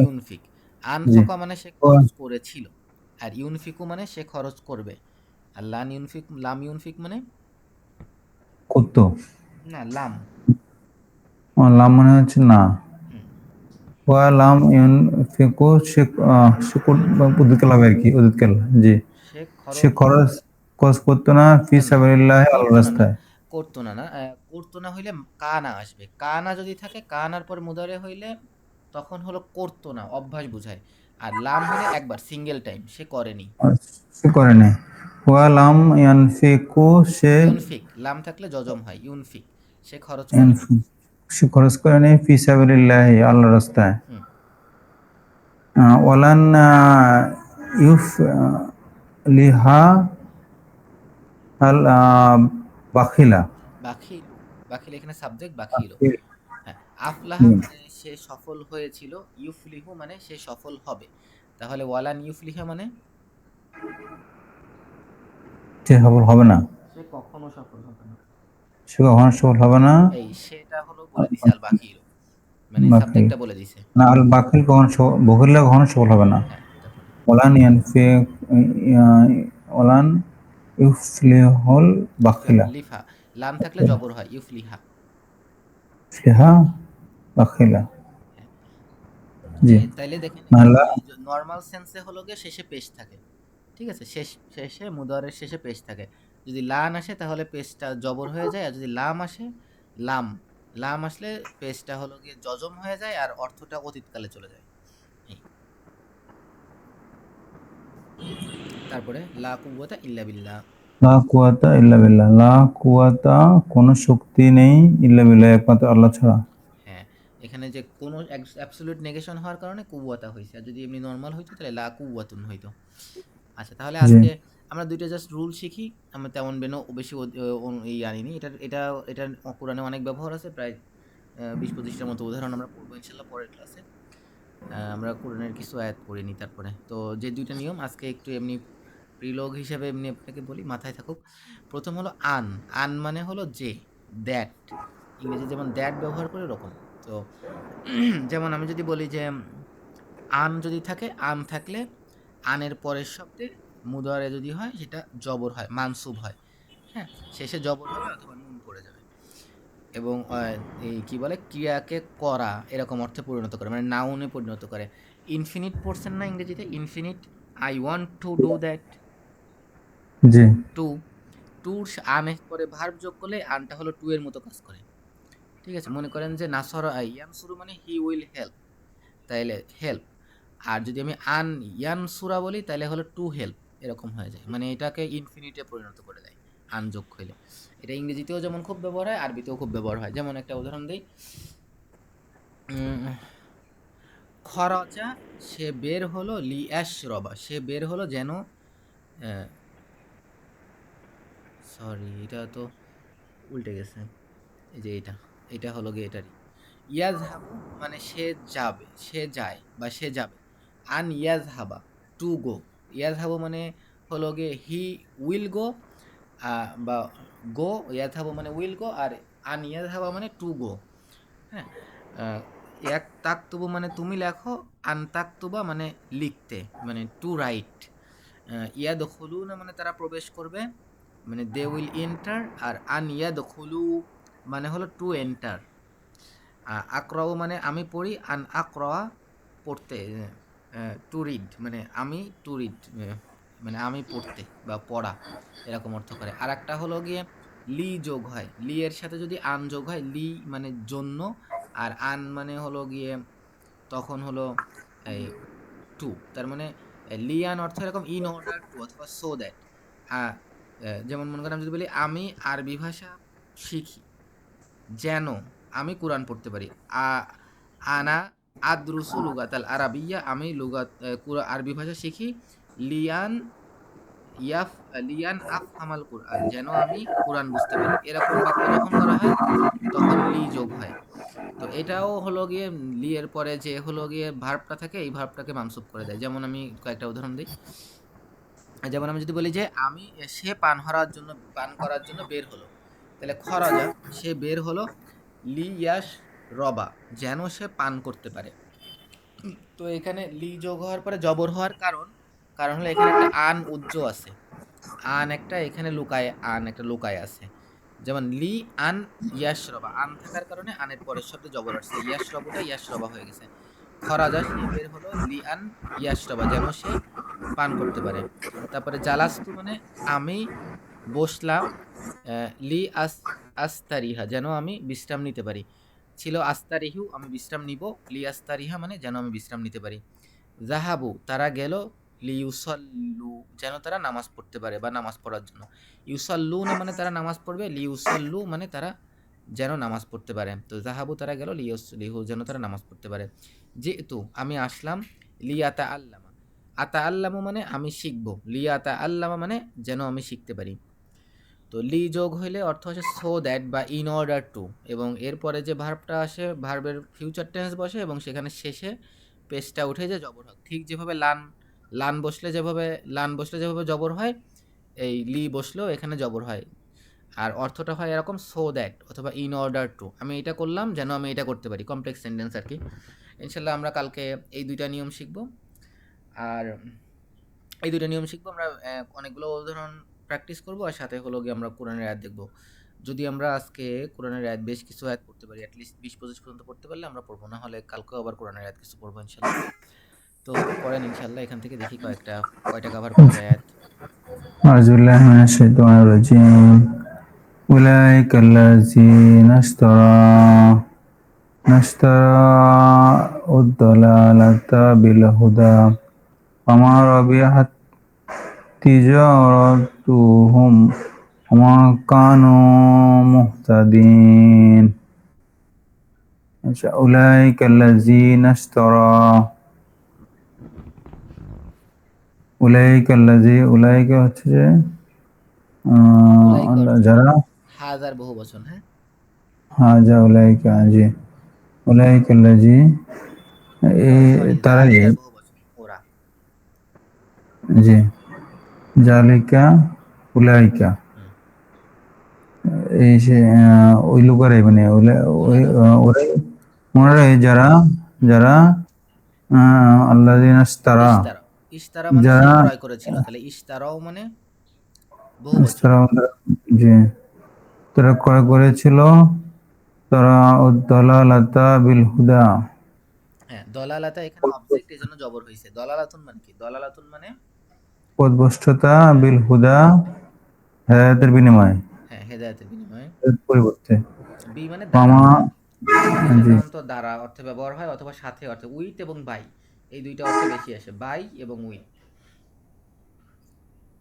ইউনফিক,
জি
আনফাকা মানে সে খরচ করেছিল, আর ইউনফিকু মানে সে খরচ করবে। আর লাম ইউনফিক মানে
করতো।
না লাম।
লাম মানে হচ্ছে না।
হুম,
ওয়া লাম ইউনফিকু সে উদ্দিত কাল হবে আর কি, উদ্দিত কাল। জি।
সে
সে
খরচ
খরচ করতো না ফি
না না
সাবিলিল্লাহ আল্লাহর
করতো না না
রাস্তায়।
করতো না না করতো না হইলে কানা আসবে, কানা যদি থাকে কানার পর মুদারে হইলে তখন হলো করতো না, অভ্যাস বোঝায়। আর লাম হলে একবার সিঙ্গেল টাইম, সে করেনি।
আর সে করে নাই। ওয়া লাম ইয়ানফিকু সে
ইউনফিক লাম থাকলে যজম হয়, ইউনফিক সে খরচ করেনি।
সে খরচ করে নাই ফি সাবিলিল্লাহ আল্লাহর রাস্তায়।
হুম,
ওয়ালান ইউফ লিহা আল বাখিলা।
বাখিলু, বাখিল এখানে সাবজেক্ট বাখিলু। হ্যাঁ, আফলাহা মানে সে সফল হয়েছিল, ইউফলিহু মানে সে সফল হবে। তাহলে ওয়ালান ইউফলিহা মানে
সে সফল হবে না।
সে কখনো সফল হবে না।
সে কখনো সফল হবে না।
এই সেটা হলো বলে দিছে আল বাকিল, মানে
বাকিল
সাবজেক্টটা বলে দিছে।
না, আল বাকিল বখিল্লা কখনো সফল হবে না।
হ্যাঁ, তারপরে
ওলান ইয়ানফিক ওলান ইউফলিহুল বাখিলা।
লিফা লাম থাকলে জবর হয়, ইউফলিহা।
ফিহা বাখিলা।
হ্যাঁ,
জি।
তাইলে দেখেন
নাহলে
নর্মাল সেন্সে হলো গিয়ে শেষে পেশ থাকে, ঠিক আছে, শেষে মুদারের শেষে পেশ থাকে। যদি লান আসে তাহলে পেশটা জবর হয়ে যায়, আর যদি লাম আসে, লাম লাম আসলে পেশটা হলো গিয়ে জজম হয়ে যায় আর অর্থটা অতীতকালে চলে যায়। এই। তারপরে লা কুওয়াতা ইল্লা বিল্লাহ।
লা কুওয়াতা ইল্লা বিল্লাহ। লা কুওয়াতা কোনো শক্তি নেই ইল্লা বিল্লাহ একমাত্র আল্লাহ ছাড়া।
হ্যাঁ, এখানে যে কোনো অ্যাবসলিউট নেগেশন হওয়ার কারণে কুওয়াতা হইছে, আর যদি এমনি নরমাল হইতো তাহলে লা কুওয়াতুন হইতো। আচ্ছা, তাহলে
জি।
আজকে আমরা দুইটা জাস্ট রুল শিখি। আমরা তেমন বেশি এই আনিনি। এটার কোরআনে অনেক ব্যবহার আছে, প্রায় 20-25টার মতো উদাহরণ আমরা পড়বো ইনশাল্লাহ পরের ক্লাসে। আমরা কোরআনের কিছু আয়াত পড়ে নিই তারপরে। তো যে দুইটা নিয়ম আজকে একটু এমনি প্রিলগ হিসাবে এমনি আপনাকে বলি, মাথায় থাকুক। প্রথম হলো আন। আন মানে হলো যে, দ্যাট। ইংরেজি যেমন দ্যাট ব্যবহার করে ওরকম। তো যেমন আমি যদি বলি যে আন যদি থাকে, আন থাকলে আনের পরের শব্দে মুদারে যদি হয় সেটা জবর হয়, মানসুব হয়। হ্যাঁ, শেষে জবর হবে অথবা নুন পড়ে যাবে। এবং এই কি বলে ক্রিয়াকে করা এরকম অর্থে পরিণত করে, মানে নাউনে পরিণত করে। ইনফিনিট পড়ছেন না ইংরেজিতে, infinite, I want to do that.
জি।
টু, টুর আনের পরে ভার্ব যোগ করলে আনটা হলো টু এর মতো কাজ করে। ঠিক আছে, মনে করেন যে নাসর ইয়ানসুরু মানে হি উইল হেল্প, তাইলে হেল্প। আর যদি আমি আন ইয়ানসুরা বলি তাহলে হলো টু হেল্প, এরকম হয়ে যায়, মানে এটাকে ইনফিনিটে পরিণত করে দেয় আন যোগ হইলে। এটা ইংরেজিতেও যেমন খুব ব্যবহার হয়, আরবিতেও খুব ব্যবহার হয়। যেমন একটা উদাহরণ দিই, খরচা সে বের হলো, লিয়াস রবা সে বের হলো যেন, সরি এটা তো উল্টে গেছে, এই যে এটা হলো গিয়ে এটারই। ইয়াজহাবু মানে সে যাবে, সে যায় বা সে যাবে। আন ইয়াজহাবা টু গো। ইয়াজহাবু মানে হলো গিয়ে হি উইল গো, বা গো, ইয়াজহাবু মানে উইল গো, আর আন ইয়াজহাবা মানে টু গো। হ্যাঁ, এক তাকতুবু মানে তুমি লেখো, আন তাকতুবা মানে লিখতে, মানে টু রাইট। ইয়াদখুলুনা মানে তারা প্রবেশ করবে, মানে দে উইল এন্টার। আর আন ইয়াদখুলু মানে হলো টু এন্টার। আকরাও মানে আমি পড়ি, আন আকরা পড়তে, টু রিড মানে আমি টু রিড, মানে আমি পড়তে বা পড়া, এরকম অর্থ করে। আর একটা হলো গিয়ে লি যোগ হয়, লি এর সাথে যদি আন যোগ হয়, লি মানে জন্য, আর আন মানে হলো গিয়ে তখন হলো এই টু, তার মানে লিয়ান অর্থ এরকম ইন অর্ডার টু অথবা সো দ্যাট। যেমন মনে করেন আমি যদি বলি আমি আরবি ভাষা শিখি যেন আমি কোরআন পড়তে পারি। আনা আদ্রুসু লুগাতাল আরাবিয়া আমি আরবি ভাষা শিখি, লিয়ান ইয়াফ লিয়ান আফহামাল কোরআন যেন আমি কোরআন বুঝতে পারি। এরকম বাক্য যখন করা হয় তখন লি যোগ হয়। তো এটাও হলো গিয়ে লি এর পরে যে হলো গিয়ে ভার্বটা থাকে, এই ভার্বটাকে মানসুব করে দেয়। যেমন আমি কয়েকটা উদাহরণ দিই। যেমন আমি যদি বলি যে আমি সে পান করার জন্য বের হলো, তাহলে খরাজা সে বের হলো, লি ইয়াস রবা যেন সে পান করতে পারে। তো এখানে লি যোগ হওয়ার পরে জবর হওয়ার কারণ হলো এখানে একটা আন উজ্জ আছে। আন একটা এখানে লুকায়, আন একটা লুকায় আছে। যেমন লি আন ইয়াশরবা, আন থাকার কারণে আনের পরের শব্দে জবর আসছে, ইয়াশরবুটা ইয়াশরবা হয়ে গেছে। খরাজা সে বের হলো, লি আন ইয়াশরবা যেন সে পান করতে পারে। তারপরে জালাস্তু মানে আমি বসলাম, লি আস্তারিহা যেন আমি বিশ্রাম নিতে পারি। ছিল আস্তারিহু আমি বিশ্রাম নিব, লি আস্তারিহা মানে যেন আমি বিশ্রাম নিতে পারি। জাহাবু তারা গেল, লিউসল্লু যেন তারা নামাজ পড়তে পারে বা নামাজ পড়ার জন্য। ইউসল্লু না মানে তারা নামাজ পড়বে, লিউসল্লু মানে তারা যেন নামাজ পড়তে পারে। তো জাহাবু তারা গেল, লিহু যেন তারা নামাজ পড়তে পারে। যেহেতু আমি আসলাম, লিয়াতা আল্লামা, আতা আল্লামু মানে আমি শিখব, লিয়াতা আল্লামা মানে যেন আমি শিখতে পারি। তো লি যোগ হইলে অর্থ আসে সো দ্যাট বা ইন অর্ডার টু, এবং এরপরে যে ভার্বটা আসে ভার্বের ফিউচার টেন্স বসে এবং সেখানে শেষে পেজটা উঠে যায় জবর হয়। ঠিক যেভাবে লান বসলে যেভাবে জবর হয়, এই লি বসলেও এখানে জবর হয়। আর অর্থটা হয় এরকম, সো দ্যাট অথবা ইন অর্ডার টু, আমি এটা করলাম যেন আমি এটা করতে পারি, কমপ্লেক্স সেন্টেন্স আর কি। ইনশাল্লাহ আমরা কালকে এই দুইটা নিয়ম শিখব। আর এই দুইটা নিয়ম শিখবো আমরা, অনেকগুলো উদাহরণ প্র্যাকটিস করব, আর সাথে হলো গিয়ে আমরা কোরআনের আয়াত দেখব। যদি আমরা আজকে কোরআনের আয়াত বেশ কিছু আয়াত পড়তে পারি, অ্যাটলিস্ট 20-25 পর্যন্ত পড়তে পারলে আমরা পড়বো, না হলে কালকেও আবার কোরআনের আয়াত কিছু পড়বো ইনশাল্লাহ। তো পড়েন ইনশাল্লাহ, এখান থেকে দেখি কয়টা কভার করা যায় আয়াত।
আউযুবিল্লাহি মিনাশ শাইতানির রাজিম উলাইকাল্লাযীনা ইশতারাউ আদ-দালালাতা বিল হুদা ফামা রাবিহাত তিজারাতুহুম ওয়া মা কানু মুহতাদিন। আচ্ছা, উলাইকাল্লাযীনা উলাইকা হচ্ছে যে
উলাইকা অর্থ
যারা
হাজার বহু বচন, হ্যাঁ।
হাজা উলাইকা, জি উলাইকাল্লাযী
সরি,
তারাই,
যালিকার বহু বচন ওরা।
জি জালিকা উলাইকা,
হুম,
এই সে ওই লোকেরাই মানে
ওনারা
ওরাই
ওরাই
ওনারাই যারা যারা আল্লাযীনা
ইশতারা, ইশতারা মানে সে
যারা
ক্রয় করেছিল, তাহলে ইশতারাও মানে বহু বচন।
জি তারা ক্রয় করেছিল, তারা উদ-দালালাতা বিল হুদা,
হ্যাঁ, দলালাতা এখানে অবজেক্ট, এই জন্য জবর হয়েছে। দলালাতুন মানে কি? দলালাতুন মানে
পথভ্রষ্টতা,
হ্যাঁ,
বিল হুদা হেদায়েতের বিনিময়ে,
হ্যাঁ, হেদায়েতের বিনিময়ে।
এর পরিবর্তে
বি মানে দ্বারা,
ফামা,
বি
জি
সাধারণত দ্বারা অর্থে ব্যবহার হয়, অথবা সাথে অর্থে, উইথ এবং বাই এই দুইটা অর্থে বেশি আসে, বাই এবং উইথ।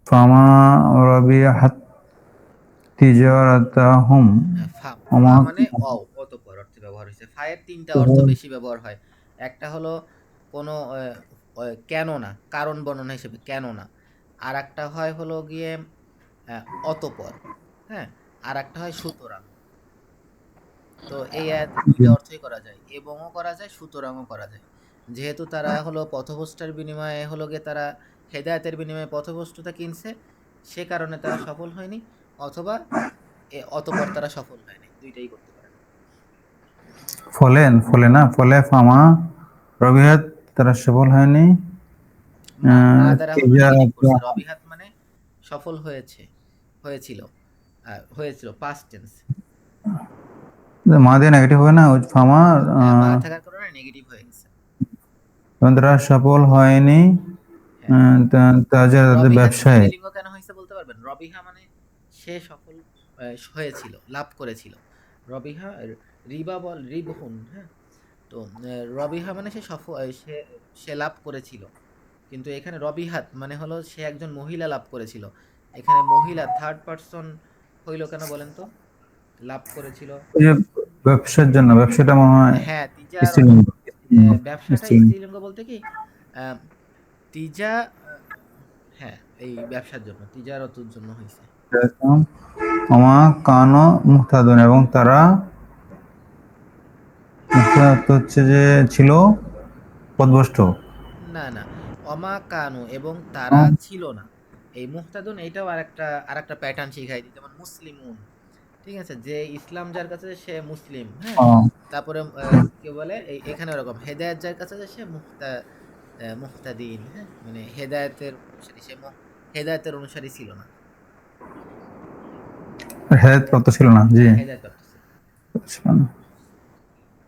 ফামা রাবিহাত তিজারাতাহুম
হ্যাঁ, ফা ফা
আমা
মানে অতঃপর অর্থে ব্যবহার হয়েছে। ফায়ের তিনটা অর্থ বেশি ব্যবহার হয়। একটা হলো কোনো কেন না, কারণ বর্ণনা হিসেবে কেন না। আর একটা হয় হলো গিয়ে অতঃপর, হ্যাঁ। আর একটা হয় সুতরাং। তো এই আয়াতে দুইটা অর্থই করা যায়, এবংও করা যায়, সুতরাংও করা যায়। যেহেতু তারা হলো পথভ্রষ্টের বিনিময়ে হলো গিয়ে তারা হেদায়েতের বিনিময়ে পথভ্রষ্টতা কিনছে, সে কারণে তারা সফল হয়নি, অথবা অতঃপর তারা সফল হয়নি, দুইটাই করতে পারে।
ফলে ফামা রবিহাত তারা সফল হয়নি,
মা দ্বারা হলো নেগেটিভ করছে, রবিহাত মানে সফল হয়েছে, হয়েছিল, হয়েছিল পাস্ট টেন্স।
মা দিয়ে নেগেটিভ হয় না, ওই ফামা
হ্যাঁ, মা থাকার কারণে নেগেটিভ হয়ে গেছে।
তারা সফল হয়নি
হ্যাঁ,
তাদের
রবিহাত
ব্যবসায়।
স্ত্রীলিঙ্গ কেন হয়েছে বলতে পারবেন? রবিহা মানে সে সফল হয়েছিল, লাভ করেছিল। রবিহা রিবহুন, হ্যাঁ। তো রবিহা মানে সে সফল, সে লাভ করেছিল। কিন্তু এখানে রবিহাত মানে হলো সে একজন মহিলা লাভ করেছিল। এখানে মহিলা থার্ড পারসন হইল কেন বলেন তো? লাভ করেছিল।
ওই যে ব্যবসার জন্য, ব্যবসাটা মনে হয়
হ্যাঁ, তিজার,
স্ত্রীলিঙ্গ।
ব্যবসাটা
স্ত্রীলিঙ্গ।
স্ত্রীলিঙ্গ বলতে কি, আহ, তিজা, হ্যাঁ, এই ব্যবসার জন্য, তিজারতুর জন্য হয়েছে।
এরকম আমা কানো মুহতাদুন, এবং তারা মুহতাদ হচ্ছে যে ছিল পথভ্রষ্ট।
না, না, অমা কানু এবং তারা ছিল না। এই মুহতাদুন এইটাও আরেকটা প্যাটার্ন শিখাই দিই, যেমন মুসলিমুন, ঠিক আছে, যে ইসলাম যার কাছে সে মুসলিম, হ্যাঁ। তারপরে কি বলে, এখানে ওরকম হেদায়েত যার কাছে সে মুহতাদিন, হ্যাঁ, মানে হেদায়েতের অনুসারী, সে হেদায়েতের অনুসারী ছিল না।
হেদায়েত প্রাপ্ত ছিল না, জি,
হ্যাঁ হেদায়েত প্রাপ্ত ছিল।
ছিল না।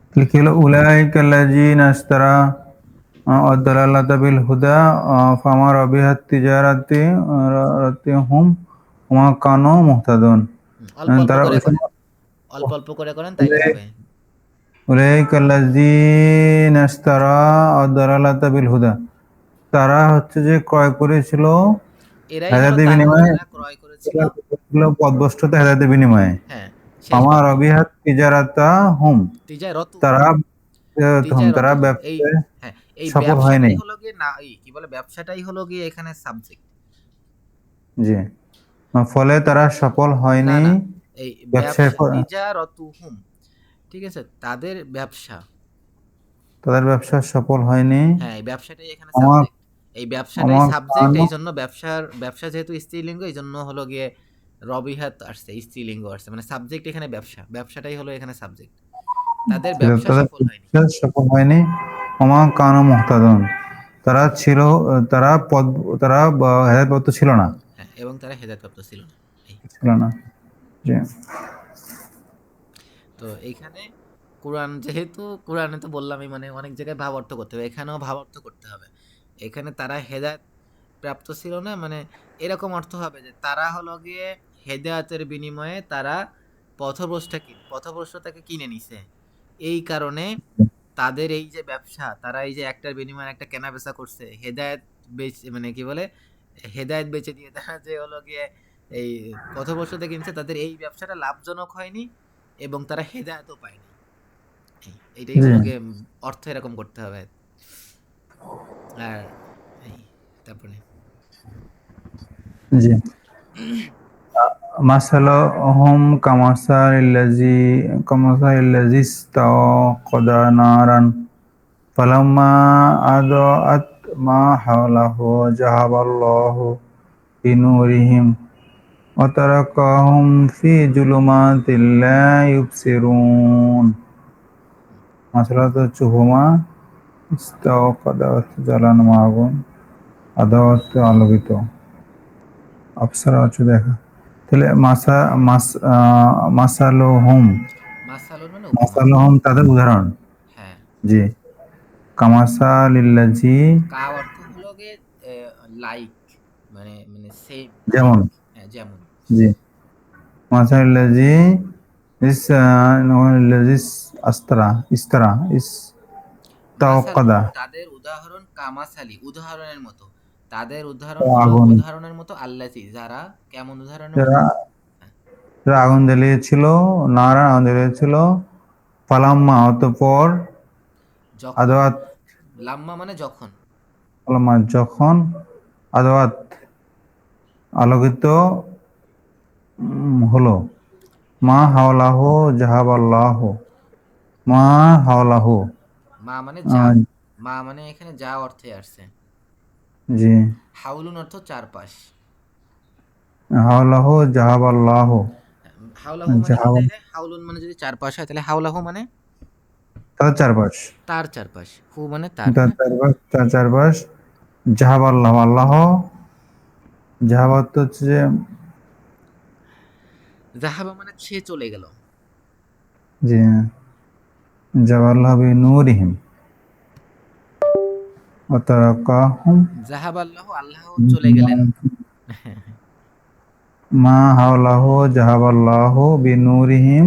তাহলে কি হলো, উলাইকা আল্লাযীনা ইশতারা আদ-দালালাতা বিল হুদা ফামা রাবিহাত তিজারাতুহুম ওয়া মা কানু মুহতাদুন।
অল্প অল্প
তারা
করে
ওই
করেন,
সময়
অল্প অল্প করে করেন তাইলে হবে।
উলাইকা আল্লাযীনা ইশতারা আদ-দালালাতা বিল হুদা, তারা হচ্ছে যে ক্রয় করেছিল
এরাই হলো
হেদায়েতের
তারা
বিনিময়ে,
যারা ক্রয় করেছিল।
পথভ্রষ্টতা হেদায়েতের বিনিময়ে।
হ্যাঁ শেষ
আমার
বাক্য
রবিহাত তিজারাতা হুম,
তিজারতু
তারা
হুম,
হুম, তারা
তিজারতুহুম এই,
ব্যবসায়
হ্যাঁ এই
সফল হয়নি।
ব্যবসাটাই হলো গিয়ে না, এই কি বলে ব্যবসাটাই হলো গিয়ে এখানে সাবজেক্ট।
জি, ফলে তারা সফল
না
হয়নি
না, এই
ব্যবসায়,
ব্যবসা তিজারতুহুম, ঠিক আছে, তাদের ব্যবসা।
তাদের ব্যবসা সফল হয়নি।
হ্যাঁ এই ব্যবসাটাই এখানে
আমার
সাবজেক্ট, এই ব্যবসাটাই
আমার
সাবজেক্ট,
কানু
এই জন্য ব্যবসা যেহেতু স্ত্রীলিঙ্গ এই জন্য হলো গিয়ে রবিহাত আসছে, স্ত্রীলিঙ্গ আসছে, মানে সাবজেক্ট এখানে ব্যবসা, ব্যবসাটাই হলো এখানে সাবজেক্ট, তাদের
ছিল,
ব্যবসা
তাদের
সফল হয়নি।
ব্যবসা সফল হয়নি। আমার কানু মুহতাদুন, তারা ছিল, তারা পদ, তারা হেদায়েতপ্রাপ্ত ছিল না,
হ্যাঁ এবং তারা হেদায়েতপ্রাপ্ত ছিল না। এই
ছিল না। জি,
তো এইখানে কোরআন যেহেতু, কোরআনে তো বললামই মানে অনেক জায়গায় ভাব অর্থ করতে হবে, এখানেও ভাব অর্থ করতে হবে। এখানে তারা হেদায়েত প্রাপ্ত ছিল না মানে এরকম অর্থ হবে যে তারা হলো গিয়ে হেদায়েতের বিনিময়ে তারা পথভ্রষ্টতাকে কিনে নিছে, এই কারণে তাদের এই যে ব্যবসা, তারা এই যে একটার বিনিময়ে একটা কেনা বেচা করছে, হেদায়েত বেচে মানে কি বলে হেদায়েত বেচে দিয়ে তারা যে হলো গিয়ে এই পথভ্রষ্টতা কিনছে, তাদের এই ব্যবসাটা লাভজনক হয়নি এবং তারা হেদায়েতও পায়নি। এইটাই
জি,
হলো গিয়ে অর্থ এরকম করতে হবে। আর এই তারপরে
জি। মাসালুহুম কামাসালিল্লাযী ইসতাওকাদা নারান ফালাম্মা আযাআত মা হাওলাহু যাহাবাল্লাহু বিনুরিহিম ওয়া তারাকাহুম ফি যুলুমাতিল লা ইউবসিরুন। মাসালাত হচ্ছে হুমা, ইস্তাওকাদা হচ্ছে জ্বালানো আগুন, আদা হচ্ছে আলোকিত, আবসারা হচ্ছে দেখা। তাহলে মাসালুহুম,
মাসালুন মানে উপমা।
মাসালুহুম তাদের উদাহরণ।
হ্যাঁ
জি, কামাসালিল্লাযী
কা অর্থ হলো গিয়ে লাইক, মানে মানে সেম
যেমন,
লাইক, হ্যাঁ যেমন।
জি, মাসালিল্লাযী ইস আস্তারা ইস্তারা ইস্তাওকাদা,
মাসালুহুম তাদের উদাহরণ, কামাসালি উদাহরণের মতো, তাদের উদাহরণ হলো
আগুন,
উদাহরণের মতো, আল্লাযী যারা, কেমন উদাহরণের মতো,
যারা
হ্যাঁ,
যারা আগুন জ্বালিয়েছিল, নারা আগুন জ্বালিয়েছিল, ফালাম্মা অতঃপর,
যখন,
আদাওয়াত,
লাম্মা মানে যখন,
ফালাম্মা যখন, আদাওয়াত আলোকিত হলো, মা হাওলাহু জাহাবাল্লাহু, মা হাওলাহু,
মা মানে যা,
আহ,
মা মানে এখানে যা অর্থে আসছে।
জি,
হাউলুন অর্থ চারপাশ।
হাওলাহু জাহাবাল্লাহু,
হাওলাহু মানে কি
জাহাবাল
তাইলে, হাউলুন মানে যদি চারপাশ হয় তাহলে হাওলাহু মানে
তার চারপাশ,
তার চারপাশ, হু মানে তার,
তার
হ্যাঁ।
চারপাশ, তার চারপাশ, জাহাবাল্লাহু, আল্লাহ, জাহাবাত হচ্ছে যে,
জাহাবা মানে সে চলে গেল।
জি, জাহাবাল্লাহু বিনূরিহিম ওয়া তারাকাহুম
জাহাবা আল্লাহ, আল্লাহ চলে গেলেন।
মা হাওলাহু জাহাবাল্লাহু বিনূরিহিম,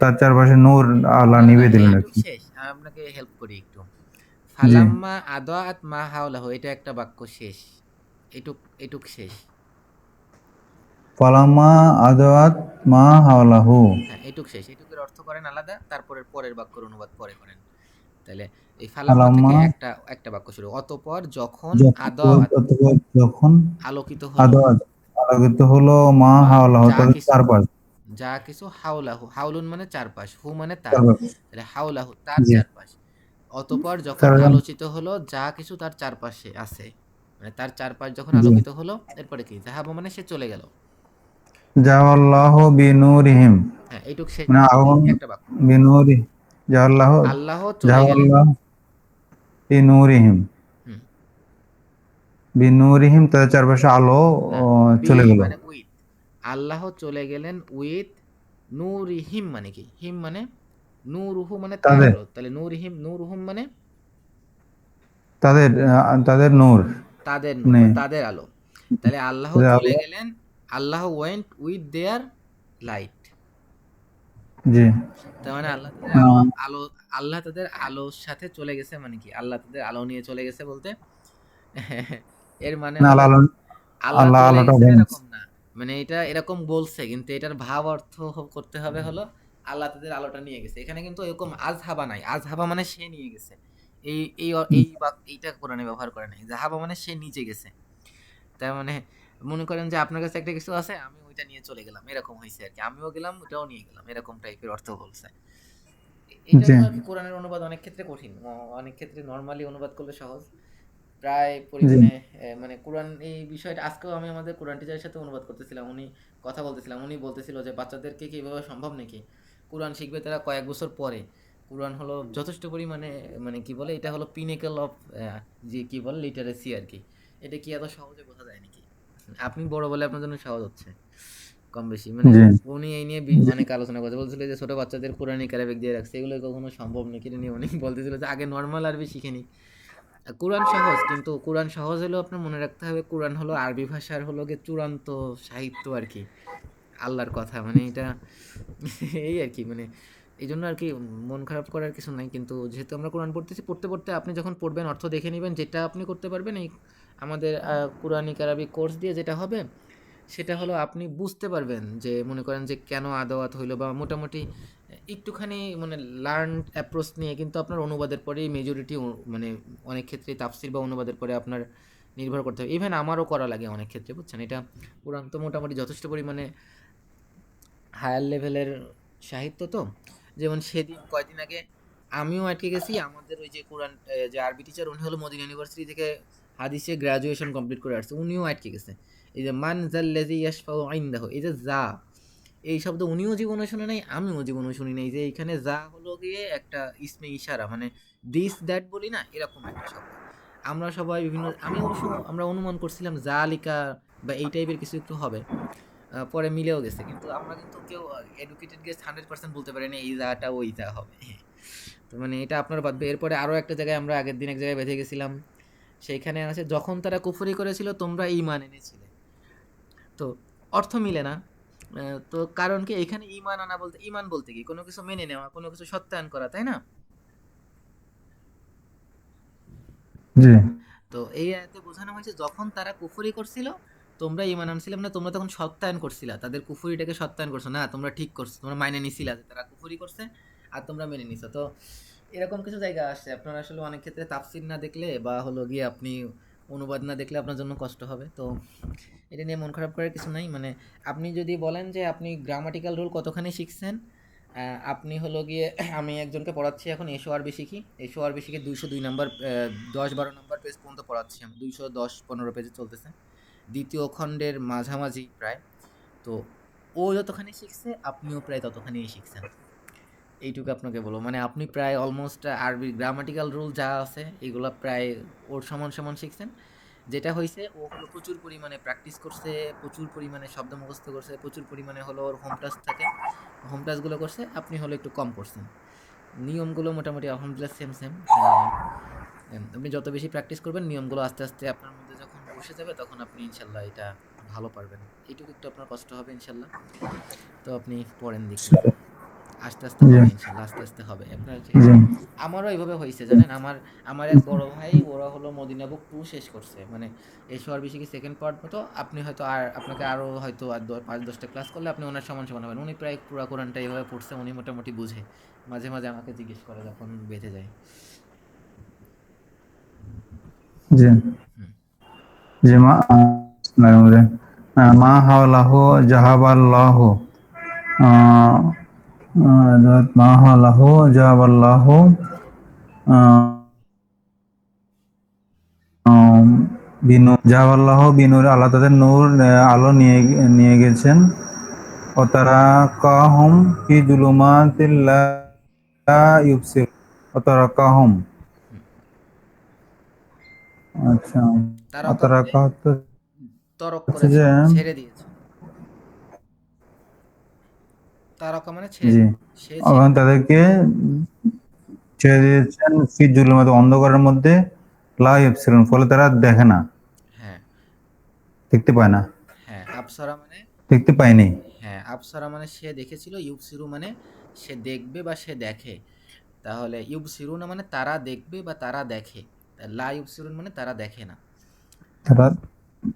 তার চারপাশে নূর আল্লাহ
না না না,
নিভিয়ে দিলেন আর
এইটুক
কি।
শেষ, আমি আপনাকে হেল্প করি একটু।
জি,
ফালাম্মা আদাআত মা হাওলাহু, এটা একটা বাক্য শেষ, এটুক এটুক শেষ।
ফালাম্মা আদাওয়াত মা হাওলাহু,
হ্যাঁ এটুক শেষ, এটুকের অর্থ করেন আলাদা, তারপরের পরের বাক্যের অনুবাদ পরে করেন। তাহলে এই ফালাম্মা থেকে
ফালাম্মা
একটা একটা বাক্য শুরু, অতঃপর যখন, আদাআত
অতঃপর যখন,
আলোকিত হলো,
আদাওয়াত আলোকিত হলো, মা
মা
হাওলাহু
যা
তাদের
কিছু,
চারপাশ,
যা কিছু, হাউলাহু হাউলুন মানে চারপাশ, হু মানে তার,
চারপাশ,
তাহলে হাউলাহু তার
জি,
চারপাশ। অতঃপর যখন
চার,
আলোচিত হলো যা কিছু তার চারপাশে আছে, মানে তার চারপাশ যখন
জি,
আলোকিত হলো, এরপরে কি, জাহাবা মানে সে চলে গেল।
জাওয়াল্লাহু বিনূরিহিম,
হ্যাঁ এইটুক শেষ,
মানে
এই
আগুন,
একটা বাক্য।
বিনূরি, জাওয়াল্লাহু,
আল্লাহ চলে গেলেন।
জাওয়াল্লাহু বিনূরিহিম,
হুম,
বিনূরিহিম তাদের চারপাশে আলো
না, বি
চলে গেল।
মানে উইথ, আল্লাহ চলে গেলেন উইথ নূরিহিম মানে কি? হিম মানে নূরুহু মানে তার
তাদের
আলো। তাহলে নূরিহিম নূরুহুম মানে
তাদের তাদের নূর
তাদের নূর
মানে
বা তাদের আলো। তাহলে আল্লাহ
তাদের
চলে
আলো।
গেলেন, আল্লাহ ওয়েন্ট উইথ দেয়ার লাইট।
জি।
তার মানে আল্লাহ তাদের আলো
আহ,
আলো আল্লাহ তাদের আলোর সাথে চলে গেছে মানে কি? আল্লাহ তাদের আলো নিয়ে চলে গেছে বলতে এর মানে
না,
হলো
আল্লাহ
আল্লাহ
আল্লাহ
চলে
আলোটা
গেছেন
দেন।
এরকম না। মানে এটা এরকম বলছে কিন্তু এটার ভাব অর্থ করতে হবে হলো আল্লাহ তাদের আলোটা নিয়ে গেছে। এখানে কিন্তু এরকম আজহাবা নাই। আজহাবা মানে সে নিয়ে গেছে। এইটা কোরআনে ব্যবহার করে নাই। জাহাবা মানে সে নিচে গেছে। তার মানে মনে করেন যে আপনার কাছে একটা কিছু আছে, আমি ওইটা নিয়ে চলে গেলাম, এরকম হয়েছে আর কি। আমিও গেলাম, ওটাও নিয়ে গেলাম, এরকম টাইপের অর্থ বলছে। এই
জি
জন্য আর কি কোরআনের অনুবাদ অনেক ক্ষেত্রে কঠিন, অনেক ক্ষেত্রে নর্মালি অনুবাদ করলে সহজ। প্রায়
জি
পরিমাণে মানে কোরআন এই বিষয়টা আজকেও আমি আমাদের কোরআন টিচারের সাথে অনুবাদ করতেছিলাম। উনি কথা বলতেছিলাম, উনি বলতেছিল যে বাচ্চাদেরকে কি এভাবে সম্ভব নাকি? কোরআন শিখবে তারা কয়েক বছর পরে। কোরআন হলো যথেষ্ট পরিমাণে মানে কি বলে, এটা হলো পিনেকল অফ যে কি বলে লিটারেসি আর কি। এটা কি এত সহজে বোঝা যায় নাকি? আপনি বড় বলে আপনার জন্য সহজ হচ্ছে কম বেশি মানে।
জি
উনি এই নিয়ে
জি
অনেক আলোচনা করতে বলছিল যে ছোট বাচ্চাদের কোরআনিক আরবিক দিয়ে রাখছে, এগুলো কখনো সম্ভব নাকি? এটা নিয়ে উনি বলতেছিল যে আগে নর্মাল আরবি শিখে নি। কোরআন সহজ, কিন্তু কোরআন সহজ হলেও আপনার মনে রাখতে হবে কোরআন হলো আরবি ভাষার হলো গিয়ে চূড়ান্ত সাহিত্য আর কি, আল্লাহর কথা মানে এটা এই আর কি মানে। এই জন্য আর কি মন খারাপ করার কিছু নাই, কিন্তু যেহেতু আমরা কোরআন পড়তেছি, পড়তে পড়তে আপনি যখন পড়বেন অর্থ দেখে নেবেন, যেটা আপনি করতে পারবেন এই আমাদের কোরআনিক আরবি কোর্স দিয়ে যেটা হবে সেটা হলো আপনি বুঝতে পারবেন যে মনে করেন যে কেন আদাওয়াত হইলো বা মোটামুটি একটুখানি মানে লার্ন অ্যাপ্রোচ নিয়ে কিন্তু আপনার অনুবাদের পরেই মেজরিটি মানে অনেক ক্ষেত্রে তাফসির বা অনুবাদের পরে আপনার নির্ভর করতে হবে। ইভেন আমারও করা লাগে অনেক ক্ষেত্রে, বুঝছেন? এটা কোরআন তো মোটামুটি যথেষ্ট পরিমাণে হায়ার লেভেলের সাহিত্য তো। যেমন সেদিন কয়দিন আগে আমিও আটকে গেছি, আমাদের ওই যে কোরআন যে আরবি টিচার উনি হলো মদিনা ইউনিভার্সিটি থেকে হাদিসে গ্রাজুয়েশন কমপ্লিট করে আসছে, উনিও আটকে গেছে। এই যে মান জাল্লাযী ইয়াশফাউ ইনদাহু, এই যে যা, এই শব্দ উনিও জীবনে শুনে নাই, আমিও জীবনে শুনি নাই। যে এখানে যা হলো গিয়ে একটা ইসমে ইশারা মানে দিস দ্যাট বলি না, এরকম একটা শব্দ। আমরা সবাই বিভিন্ন, আমি অবশ্য আমরা অনুমান করছিলাম জালিকা বা এই টাইপের কিছু একটু হবে। পরে মিলেও গেছে, কিন্তু আমরা কিন্তু কেউ এডুকেটেড গেস 100% বলতে পারি না এই জায়গাটা ওই যা হবে। তো মানে এটা আপনার বাদবে। এরপরে আরো একটা জায়গায় আমরা আগের দিন এক জায়গায় বেঁধে গেছিলাম, সেইখানে আছে যখন তারা কুফরি করেছিল তোমরা ঈমান এনেছিলে। তো অর্থ মিলে না। তো কারণ কি এখানে ঈমান আনা বলতে, ঈমান বলতে কি কোনো কিছু মেনে নেওয়া, কোনো কিছু সত্যায়ন করা, তাই না?
জি
তো এই আয়াতে বোঝানো হয়েছে যখন তারা কুফরি করছিল তোমরা ঈমান আনছিলে, মানে তোমরা তখন সত্যায়ন করছিলা, তাদের কুফরিটাকে সত্যায়ন করছো না, তোমরা ঠিক করছো, তোমরা মাইনে নিছিলা যে তারা কুফরি করছে আর তোমরা মেনে নিছো। তো এরকম কিছু জায়গা আসছে, আপনার আসলে অনেক ক্ষেত্রে তাফসির না দেখলে বা হলো গিয়ে আপনি অনুবাদ না দেখলে আপনার জন্য কষ্ট হবে। তো এটা নিয়ে মন খারাপ করার কিছু নাই। মানে আপনি যদি বলেন যে আপনি গ্রামাটিক্যাল রুল কতখানি শিখছেন, আপনি হলো গিয়ে আমি একজনকে পড়াচ্ছি এখন এসো আরবি শিখি, এসো আরবি শিখে 202 নাম্বার 10-12 নাম্বার পেজ পর্যন্ত পড়াচ্ছি আমি, 210-15 পেজে চলতেছে, দ্বিতীয় খণ্ডের মাঝামাঝি প্রায়। তো ও যতখানি শিখছে আপনিও প্রায় ততখানি শিখছেন, এইটুকু আপনাকে বলবো। মানে আপনি প্রায় অলমোস্ট আরবি গ্রামাটিক্যাল রুল যা আছে এগুলো প্রায় ওর সমান সমান শিখছেন। যেটা হয়েছে ও হলো প্রচুর পরিমাণে প্র্যাকটিস করছে, প্রচুর পরিমাণে শব্দ মুখস্থ করছে, প্রচুর পরিমাণে হলো ওর হোম টাস্ক থাকে, হোম টাস্কগুলো করছে, আপনি হলো একটু কম করছেন। নিয়মগুলো মোটামুটি আলহামদুলিল্লাহ সেম সেম। আপনি যত বেশি প্র্যাকটিস করবেন নিয়মগুলো আস্তে আস্তে আপনার মধ্যে যখন বসে যাবে তখন আপনি ইনশাল্লাহ এটা ভালো পারবেন। এইটুকু একটু আপনার কষ্ট হবে ইনশাল্লাহ। তো আপনি পড়েন দেখি, আস্তে আস্তে
জি
হবে ইনশাল্লাহ, আস্তে আস্তে হবে আপনার
জি
যেহেতু। আমারও এইভাবে হয়েছে জানেন, আমার আমার এক বড় ভাই ওরা হলো মদিনা বুক 2 শেষ করছে, মানে এসো আর বেশি কি সেকেন্ড পার্ট মতো। আপনি হয়তো আর আপনাকে আরও হয়তো আর 5-10টা ক্লাস করলে আপনি ওনার সমান সমান হবেন। উনি প্রায় পুরো কোরআনটা এইভাবে পড়ছে, উনি মোটামুটি বুঝে। মাঝে মাঝে আমাকে জিজ্ঞেস করে যখন বেঁধে যায়।
জি
হুম।
জি মা হাওলাহু জাহাবাল্লাহু আহ, মা হাওলাহু জাহাবাল্লাহু জাহাবাল্লাহ বিনুর, আল্লাহ তাদের নূর আলো নিয়ে নিয়ে গেছেন। ও তারা কাহম ফি জুলুমাতিল লা ইউবসির, ও তারা কাহম।
হুম।
আচ্ছা,
তারকা
তারা
মানে
হচ্ছে
তরক
হচ্ছে
করেছ,
যে
ছেড়ে দিয়েছ। তারকা মানে ছেড়ে
জি।
সে
এখন তাদেরকে ছেড়ে দিয়েছেন ফি জুলুমাতি অন্ধকারের মধ্যে লা ইবসিরুন ফলে তারা দেখে না,
হ্যাঁ
দেখতে পায় না,
হ্যাঁ আবসারা মানে
দেখতে পায়নি।
হ্যাঁ আবসারা মানে সে দেখেছিল, ইউবসিরু মানে সে দেখবে বা সে দেখে। তাহলে ইউবসিরুনা মানে তারা দেখবে বা তারা দেখে, লা ইউবসিরুন মানে তারা দেখে না।
তারা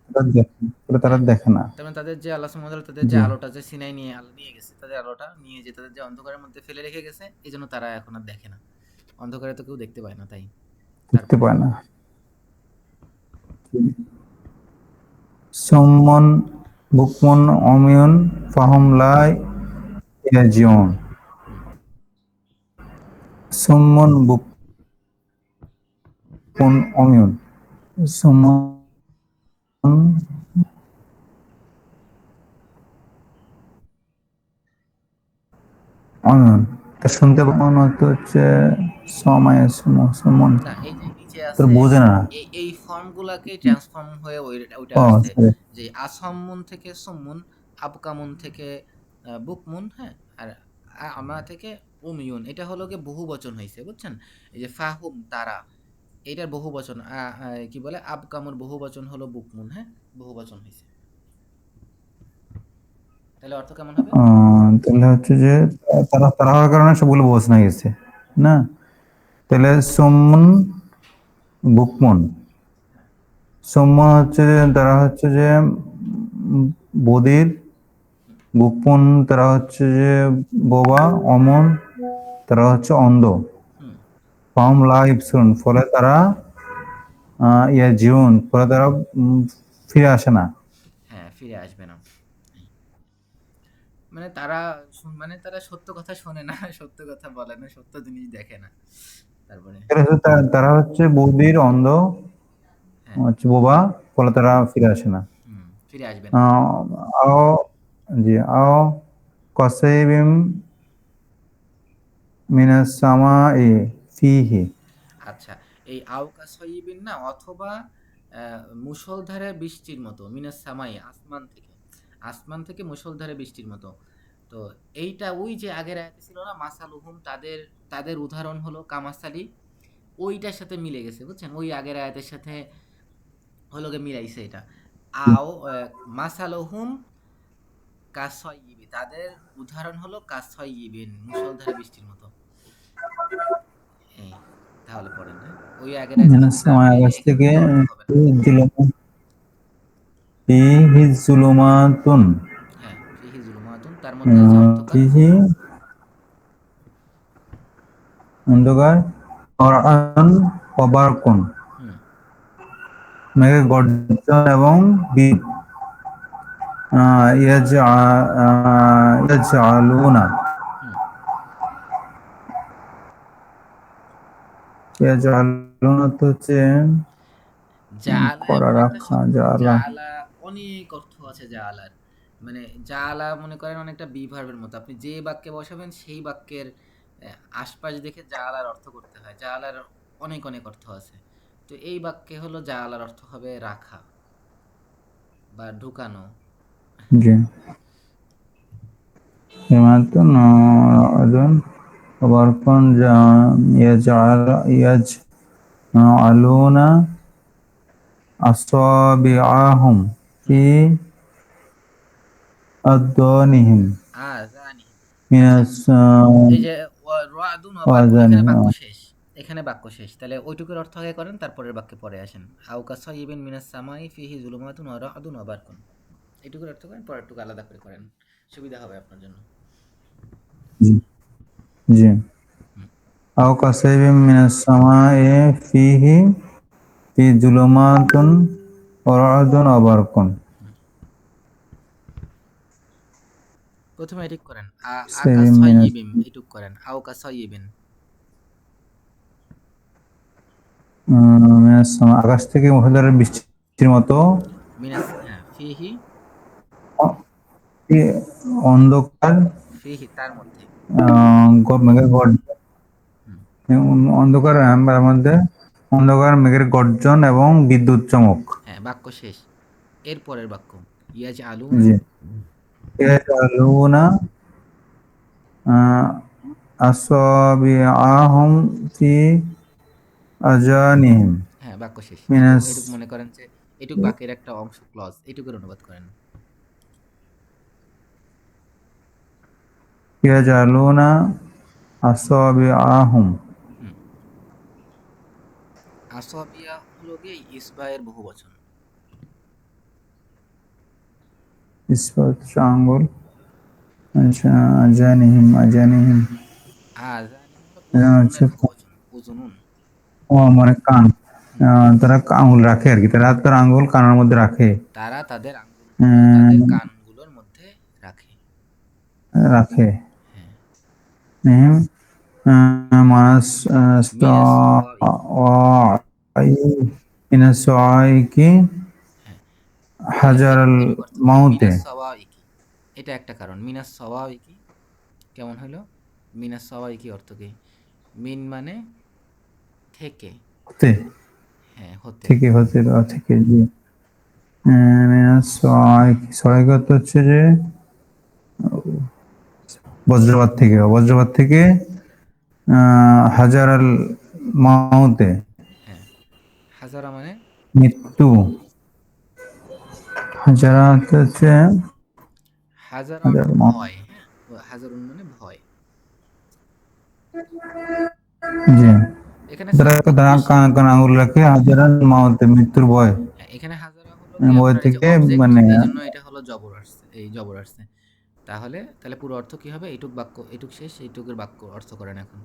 তারা দেখে ফলে তারা
হ্যাঁ,
দেখে না।
তার মানে তাদের যে আল্লাহ সুবহানাহু ওয়া তাআলা তাদের যে
জি,
আলোটা যে সিনাই নিয়ে আলো নিয়ে গেছে, তাদের আলোটা নিয়ে যে তাদের যে অন্ধকারের মধ্যে ফেলে রেখে গেছে, এজন্য তারা এখন আর দেখে না। অন্ধকারে তো কেউ দেখতে পায় না তাই।
দেখতে
তারপরে
পায় না। সুম্মুন বুকমুন উময়ুন ফাহুম লা ইয়ারজিউন।
হুম,
সুম্মুন বুকমুন উময়ুন। সুম্মুন উময়ুন। তা শুনতে মনে হচ্ছে সময় সুমন
না এই যে নিচে
তোর
আছে,
বোঝে না।
এই ফর্মগুলাকে ট্রান্সফর্ম হয়ে ওইটা
ও
আসছে,
সরি।
যে আসাম্মুন থেকে সুম্মুন, আবকামুন থেকে বুকমুন, হ্যাঁ, আর আমা থেকে উমিয়ুন, এটা হলো গিয়ে বহু বচন হয়েছে, বুঝছেন? এই যে ফাহুম তারা, এটার বহু বচন কি বলে, আবকামুর বহু বচন হলো বুকমুন, হ্যাঁ, বহু বচন হয়েছে। তাহলে অর্থ কেমন হবে?
তাহলে হচ্ছে যে তারা তারা হওয়ার কারণে সবগুলো বোঝ না গেছে না। তাহলে সুমন বুকমন। সুমন হচ্ছে যে তারা হচ্ছে যে বধির, বুকমন তারা হচ্ছে যে বোবা, অমন তারা হচ্ছে অন্ধ।
হুম,
ফাহুম লা ইবসিরুন ফলে তারা ইয়ারজিউন ফলে তারা ফিরে আসে না।
হ্যাঁ, ফিরে আসবে না। মানে তারা মানে তারা সত্য কথা শোনে না, সত্য কথা বলে না, সত্য জিনিস দেখে না। তারপরে
তারা হচ্ছে বধির, অন্ধ,
হ্যাঁ,
হচ্ছে বোবা ফলে তারা ফিরে আসে না।
হুম, ফিরে আসবে না।
আহ, আও জি আও কসাইবিম মিনাস সামাই ফিহি।
আচ্ছা, এই আওকা সয়িবিন না, অথবা মুষলধারে বৃষ্টির মতো, মিনাস সামাই আসমান থেকে, আসমান থেকে মুষলধারে বৃষ্টির মতো। তো এইটা ওই যে আগের আয়াতে ছিল না, মাসালুহুম, তাদের তাদের উদাহরণ হলো কামাসালি, ওইটার সাথে মিলে গেছে, বুঝছেন? ওই আগের আয়াতের সাথে হলো গিয়ে মিলাইছে এটা। আও মাসালুহুম কাসয়িবি, তাদের উদাহরণ হলো কাসয়িবিন, মুষলধারে বৃষ্টির মতো। এই, তাহলে পড়েন, হ্যাঁ, ওই আগের আয়াতের
মিনাস
সাথে না
সামাই
মিলাইলে
আকাশ
এখান
থেকে
থেকে অর্থ হবে না।
ফিহি জুলুমাতুন।
হ্যাঁ, ফিহি জুলুমাতুন, তার মধ্যে আছে অন্ধকার।
ফিহি অন্ধকার, কোরআন ওবারকুন
হুম,
মেঘের গর্জন এবং বিদ্যুৎ। ইয়াজআলুনা
হুম।
ইয়াজআলুনা তো হচ্ছে
জাআলা
করা
এমন একটা
রাখা
শব্দ,
জালা।
জাআলা অনেক অর্থ আছে জাআলার। মানে জাআলা মনে করেন অনেকটা বি ভার্বের মতো। আপনি যে বাক্যে বসাবেন সেই বাক্যের আশপাশ দেখে জাআলার অর্থ করতে হয়। জাআলার অনেক অনেক অর্থ আছে। তো এই বাক্যে হলো জাআলার অর্থ হবে রাখা বা ঢুকানো।
জি হিমায়তুন আদুন ওবারকুন ইয়াজআলুনা আসাবিআহুম ফি
হুম,
আদনিহিম
জানি। আচ্ছা,
মিনাস
এই যে রাদুন ওয়াবারকুন, এখানে
ওয়াজানি।
বাক্য শেষ। এখানে বাক্য শেষ। তাহলে ওইটুকুর অর্থ আগে করেন, তারপরের বাক্যে পরে আসেন। আও কাসাইয়িবিন মিনাস সামাই ফিহি যুলুমাতুন ওয়া রা'দুন ওয়া বারকুন। এটুকুর অর্থ করেন, পরেরটুকু আলাদা করে করেন। সুবিধা হবে আপনার জন্য।
জি জি
হুম।
আও কাসাইবিম মিনাস সামাই ফিহি ফি জুলুমাতুন ওয়া রা'দুন ওয়া বারকুন।
হুম। প্রথমে এটিক করেন।
সাইবিম মিনাস
আকাসাইয়িবিন এটুক করেন। আও কাসাইয়িবিন
মিনাস সামা আকাশ থেকে মুষলধারে বৃষ্টির মতো
মিনাস, হ্যাঁ, ফিহি,
অ- অন্ধকার,
ফিহি তার মধ্যে।
মেঘের গর্জন,
হুম।
অন্ধকার তার মধ্যে অন্ধকার মেঘের গর্জন এবং বিদ্যুৎ চমক।
হ্যাঁ, বাক্য শেষ। এর পরের বাক্য ইয়াজআলুনা
জি ইয়াজআলুনা আসাবিআহুম ফি আযানিহিম
হ্যাঁ, বাক্য শেষ। এটুক
মিনাস
এটুক মনে করেন যে এটুক বাক্যের একটা অংশ ক্লজ। এটুকের অনুবাদ করেন।
ইয়াজালুনা আসাবিআহুম
হুম। আসাবিয়া হলো গিয়ে ইসবায়ের বহুবচন।
ইসবাত হচ্ছে আঙ্গুল, আচ্ছা, আযানিহিম
আযানিহিম হলো
এটা হচ্ছে
উযুনুনের বহুবচন। উযুনুন।
মানে কান।
হুম।
তারা আঙ্গুল রাখে আর কি, তারা তার আঙ্গুল কানের মধ্যে রাখে।
তারা তাদের আঙ্গুলগুলো
আহ,
তাদের কানগুলোর মধ্যে রাখে।
রাখে।
হ্যাঁ।
নিহিম মানাস
মিনাস সাওয়াইকি।
মিনাস সাওয়াইকি
হ্যাঁ।
হাজার আল
এটুক অর্থ কি?
মাউতে।
মিনাস সাওয়াইকি। এটা একটা কারণ। মিনাস সাওয়াইকি কেমন হলো? মিনাস সাওয়াইকি অর্থ কি? মিন মানে থেকে।
হতে,
হ্যাঁ, হতে।
থেকে, হতে বা থেকে, জি। মিনাস সাওয়াইকি, সাওয়াইকি অর্থ হচ্ছে যে বজ্রপাত থেকে, বজ্রপাত থেকে হাজার আল মাউতে,
হ্যাঁ। হাজারা মানে
মৃত্যু। হাজারা অর্থ হচ্ছে
হাজারা
হাজার
অর্থ
মাউত,
ভয়। হ্যাঁ? হাজারুন মানে ভয়।
জি।
এখানে
তারা
সাবজেক্ট
তারা
বেশি।
কান আঙুল রাখে হাজার আল মাউতে, মৃত্যুর ভয়।
হ্যাঁ, এখানে হাজারা হলো গিয়ে
ভয়
আপনার এই যে
থেকে
অবজেক্ট,
মানে
এইজন্য এটা হলো জবর আসছে। এই জবর আসছে। তাহলে পুরো অর্থ কি হবে? এইটুক বাক্য, এইটুক শেষ, এইটুকের বাক্য অর্থ করেন এখন।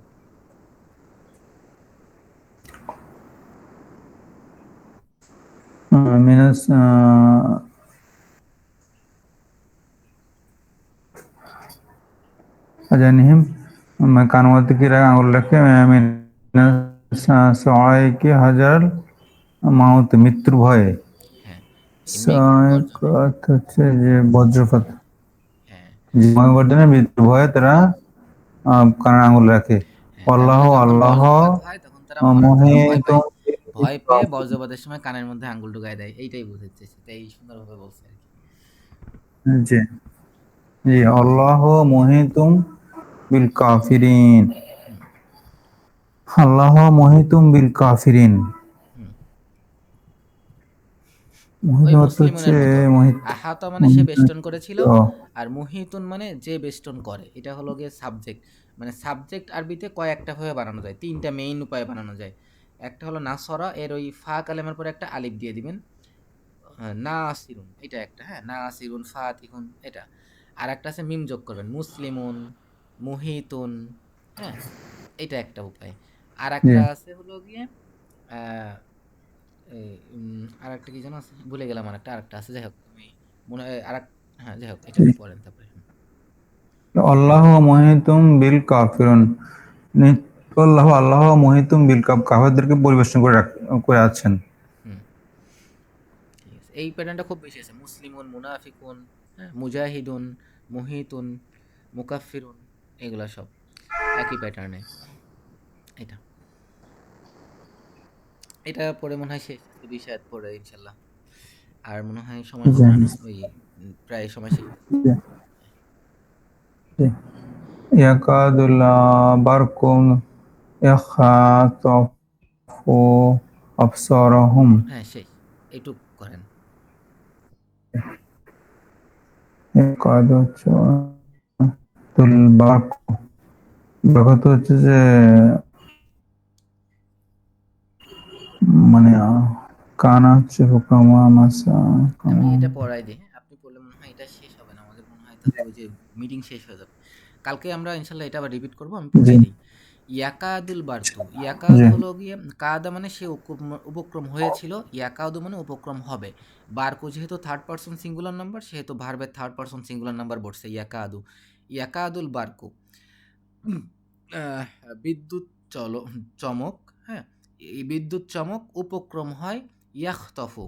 মিনাস अजनहिम मैं कानवती की रंग आंगुल रखे सहाय की हजार মাউত মৃত্যুর ভয়ে।
হ্যাঁ, এই মেঘ
সহায়ক
গর্জনে।
অর্থ হচ্ছে যে বজ্রপাত,
হ্যাঁ,
যে মেঘ গর্জনে মৃত্যুর ভয়ে তারা কানে আঙুল রাখে।
হ্যাঁ, তার
আল্লাহ
মানে যখন
আল্লাহ
বজ্রপাত হয় তখন তারা ভয়
মোহিত
পায়। ভয় পেয়ে বজ্রপাতের সময় কানের মধ্যে আঙ্গুল ঢুকায় দেয়। এইটাই বোঝাচ্ছে। সেটাই সুন্দরভাবে বলছে আরকি।
জি, জি, আল্লাহ মোহিতুম বিল কাফিরিন,
হুম,
আল্লাহ মোহিতুম বিল কাফিরিন।
হুম।
মোহিত
ওই
অর্থ হচ্ছে
মুসলিমুনের মতো।
মোহিত,
আহাতা মানে সে
মোহিত
বেষ্টন করেছিল,
ও,
আর মুহিতুন মানে যে বেষ্টন করে। এটা হলো গিয়ে সাবজেক্ট। মানে সাবজেক্ট আরবিতে কয়েকটা ভাবে বানানো যায়। ৩ টা মেইন উপায়ে বানানো যায়। একটা হলো নাসরা, এর ওই ফা কালেমার পরে একটা আলিফ দিয়ে দিবেন। নাসিরুন এটা একটা, হ্যাঁ? নাসিরুন, ফাতিহুন এটা। আরেকটা আছে মিম যোগ করবেন। মুসলিমুন, মুহিতুন, হ্যাঁ? এটা একটা উপায়।
জি,
আরেকটা আছে হলো গিয়ে আ এই আরেকটা কি যেন আছে? ভুলে গেলাম আরেকটা। আরেকটা আছে। যাই হোক, আমি মনে হয় হ্যাঁ, যাই হোক এটা
জি।
পড়েন তারপরে।
আল্লাহ মোহিতুম বিল কাফিরুন, আল্লাহ আল্লাহ মোহিতুম বিল কাফেরদেরকে পরিবেশন করে করে আছেন।
হুম, ঠিক আছে। এই প্যাটার্নটা খুব বেশি আছে। মুসলিমুন, মুনাফিকুন, হ্যাঁ? মুজাহিদুন, মুহিতুন, মুকাফফিরুন এগুলা সব একই প্যাটার্নে। এটা। এটা পড়ে মনে হয় শেষ। আজকে ২০ আয়াত পড়ে ইনশাআল্লাহ। আর মনে হয় সময়
জি,
হবে না। ওই প্রায় সময় শেষ হয়ে যাচ্ছে।
জি, জি। ইয়াকাদুল বারকুম ইয়াখাতাফু আবসারহুম,
হ্যাঁ, শেষ। এইটুক করেন।
ইয়াকাদু হচ্ছে বারক, ব্যাপার হচ্ছে যে মানে কানা হচ্ছে হুকামা মাসা
আমি
কামা।
এটা পড়াই দিই, হ্যাঁ? আপনি পড়লে মনে হয় এটা শেষ হবে না। আমাদের মনে হয় তাহলে ওই যে মিটিং শেষ হয়ে যাবে। কালকে আমরা ইনশাআল্লাহ এটা আবার রিপিট করব। আমি
জি,
পড়াই দিই। ইয়াকাদুল বারতু। ইয়াকাদ
জি,
হলো গিয়ে কাদা মানে সে উপক্রম হয়েছিল। ইয়াকাদু মানে উপক্রম হবে। বারকু যেহেতু থার্ড পারসন সিঙ্গুলার নাম্বার, সেহেতু ভার্বের থার্ড পারসন সিঙ্গুলার নাম্বার বসছে ইয়াকাদু। ইয়াকাদুল বারকু। উম, আহ, বিদ্যুৎ চমক, হ্যাঁ? এই বিদ্যুৎ চমক উপক্রম হয় ইয়াখতফু,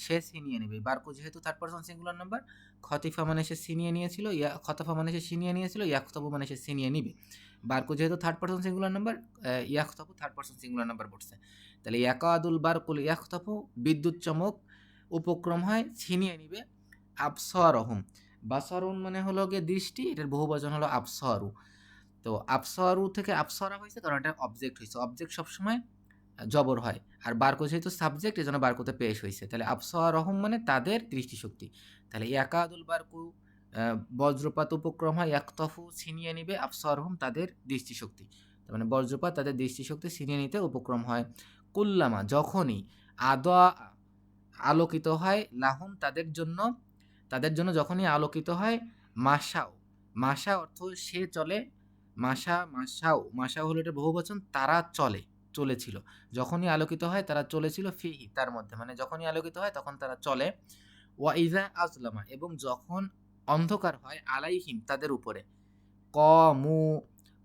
সে ছিনিয়ে নেবে। বারকু যেহেতু থার্ড পারসন সিঙ্গুলার নাম্বার, খতিফা মানে সে ছিনিয়ে নিয়েছিল, খতফা মানে সে ছিনিয়ে নিয়েছিল, ইয়াখতফু মানে সে ছিনিয়ে নিবে। বারকু যেহেতু থার্ড পারসন সিঙ্গুলার নাম্বার, ইয়াখতফু থার্ড পারসন সিঙ্গুলার নাম্বার পড়ছে। তাহলে ইয়াকাদুল বারকুল ইয়াখতফু, বিদ্যুৎ চমক উপক্রম হয় ছিনিয়ে নিবে আবসারহুম। বাসারুন মানে হলো গিয়ে দৃষ্টি, এটার বহুবচন হলো আবসারু। তো আবসরু থেকে আবসরা হয়েছে কারণ এটা অবজেক্ট হয়েছে, অবজেক্ট সবসময় জবর হয়, আর বারকো যেহেতু সাবজেক্ট এই জন্য বারকোতে পেশ হয়েছে, তাহলে আবসরহম মানে তাদের দৃষ্টিশক্তি। তাহলে ইয়াকাদুল বারকু বজ্রপাত উপক্রম হয়, ইয়াকতফু ছিনিয়ে নিবে, আবসরহম তাদের দৃষ্টিশক্তি, তার মানে বজ্রপাত তাদের দৃষ্টিশক্তি ছিনিয়ে নিতে উপক্রম হয়। কুল্লামা যখনই, আদা আলোকিত হয়, লাহুম তাদের জন্য যখনই আলোকিত হয়, মাসাও, মাসা অর্থ সে চলে, মাসাও হলো এটা বহুবচন, তারা চলেছিল, যখনই আলোকিত হয় তারা চলেছিল, ফিহি তার মধ্যে, মানে যখনই আলোকিত হয় তখন তারা চলে। ওয়া ইজা আজলামা এবং যখন অন্ধকার হয়, আলাইহিম তাদের উপরে, কমু,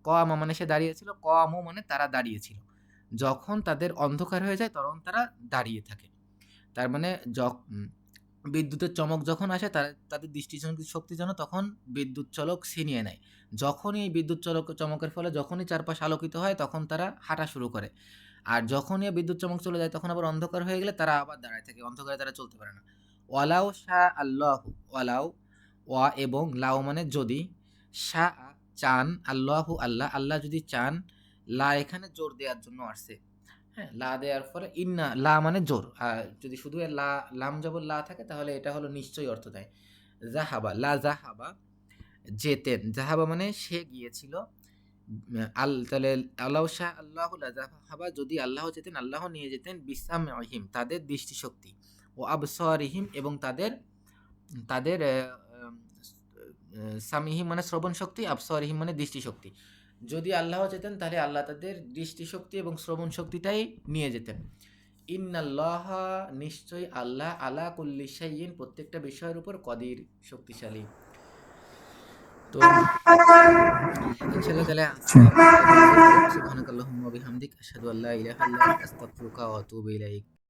কমা মানে সে দাঁড়িয়েছিল, কমু মানে তারা দাঁড়িয়েছিল, যখন তাদের অন্ধকার হয়ে যায় তখন তারা দাঁড়িয়ে থাকে। তার মানে বিদ্যুতের চমক যখন আসে তাদের দৃষ্টিশক্তি যেন তখন বিদ্যুৎ চলক ছিনিয়ে নেয়। যখনই এই বিদ্যুৎ চমকের ফলে যখনই চারপাশ আলোকিত হয় তখন তারা হাঁটা শুরু করে, আর যখনই বিদ্যুৎ চমক চলে যায় তখন আবার অন্ধকার হয়ে গেলে তারা আবার দাঁড়ায় থাকে, অন্ধকারে তারা চলতে পারে না। ওয়ালাউ শাহ আল্লাহু, ওয়ালাউ, ওয়া এবং লাউ মানে যদি, শাহ চান, আল্লাহু আল্লাহ, আল্লাহ যদি চান, লা এখানে জোর দেওয়ার জন্য আসছে, হ্যাঁ, লা দেওয়ার ফলে ইন্না, লা মানে জোর, আর যদি শুধু লা লাম জবর লা থাকে তাহলে এটা হলো নিশ্চয়ই অর্থ দেয়। জাহাবা, লা জাহাবা যেতেন, জাহাবা মানে সে গিয়েছিল, তাহলে আল্লাহ শাহ আল্লাহ লা জাহাবা যদি আল্লাহ যেতেন, আল্লাহ নিয়ে যেতেন, বিসামহিম তাদের দৃষ্টিশক্তি, ও আবসারিহিম এবং তাদের তাদের সামিহিম মানে শ্রবণ শক্তি, আবসারিহিম মানে দৃষ্টিশক্তি। যদি আল্লাহ যেতেন তাহলে আল্লাহ তাদের দৃষ্টিশক্তি এবং শ্রবণ শক্তিটাই নিয়ে যেতেন। ইন্নাল্লাহ নিশ্চয়ই আল্লাহ, আলা কুল্লি শাইইন প্রত্যেকটা বিষয়ের উপর কদির শক্তিশালী। তো ইনশাআল্লাহ তাহলে আজকে সুবহানাকাল্লাহুম্মা ওয়া বিহামদিক আশহাদু আল্লা ইলাহা ইল্লা আনতা আস্তাগফিরুকা ওয়া আতুবু ইলাইক।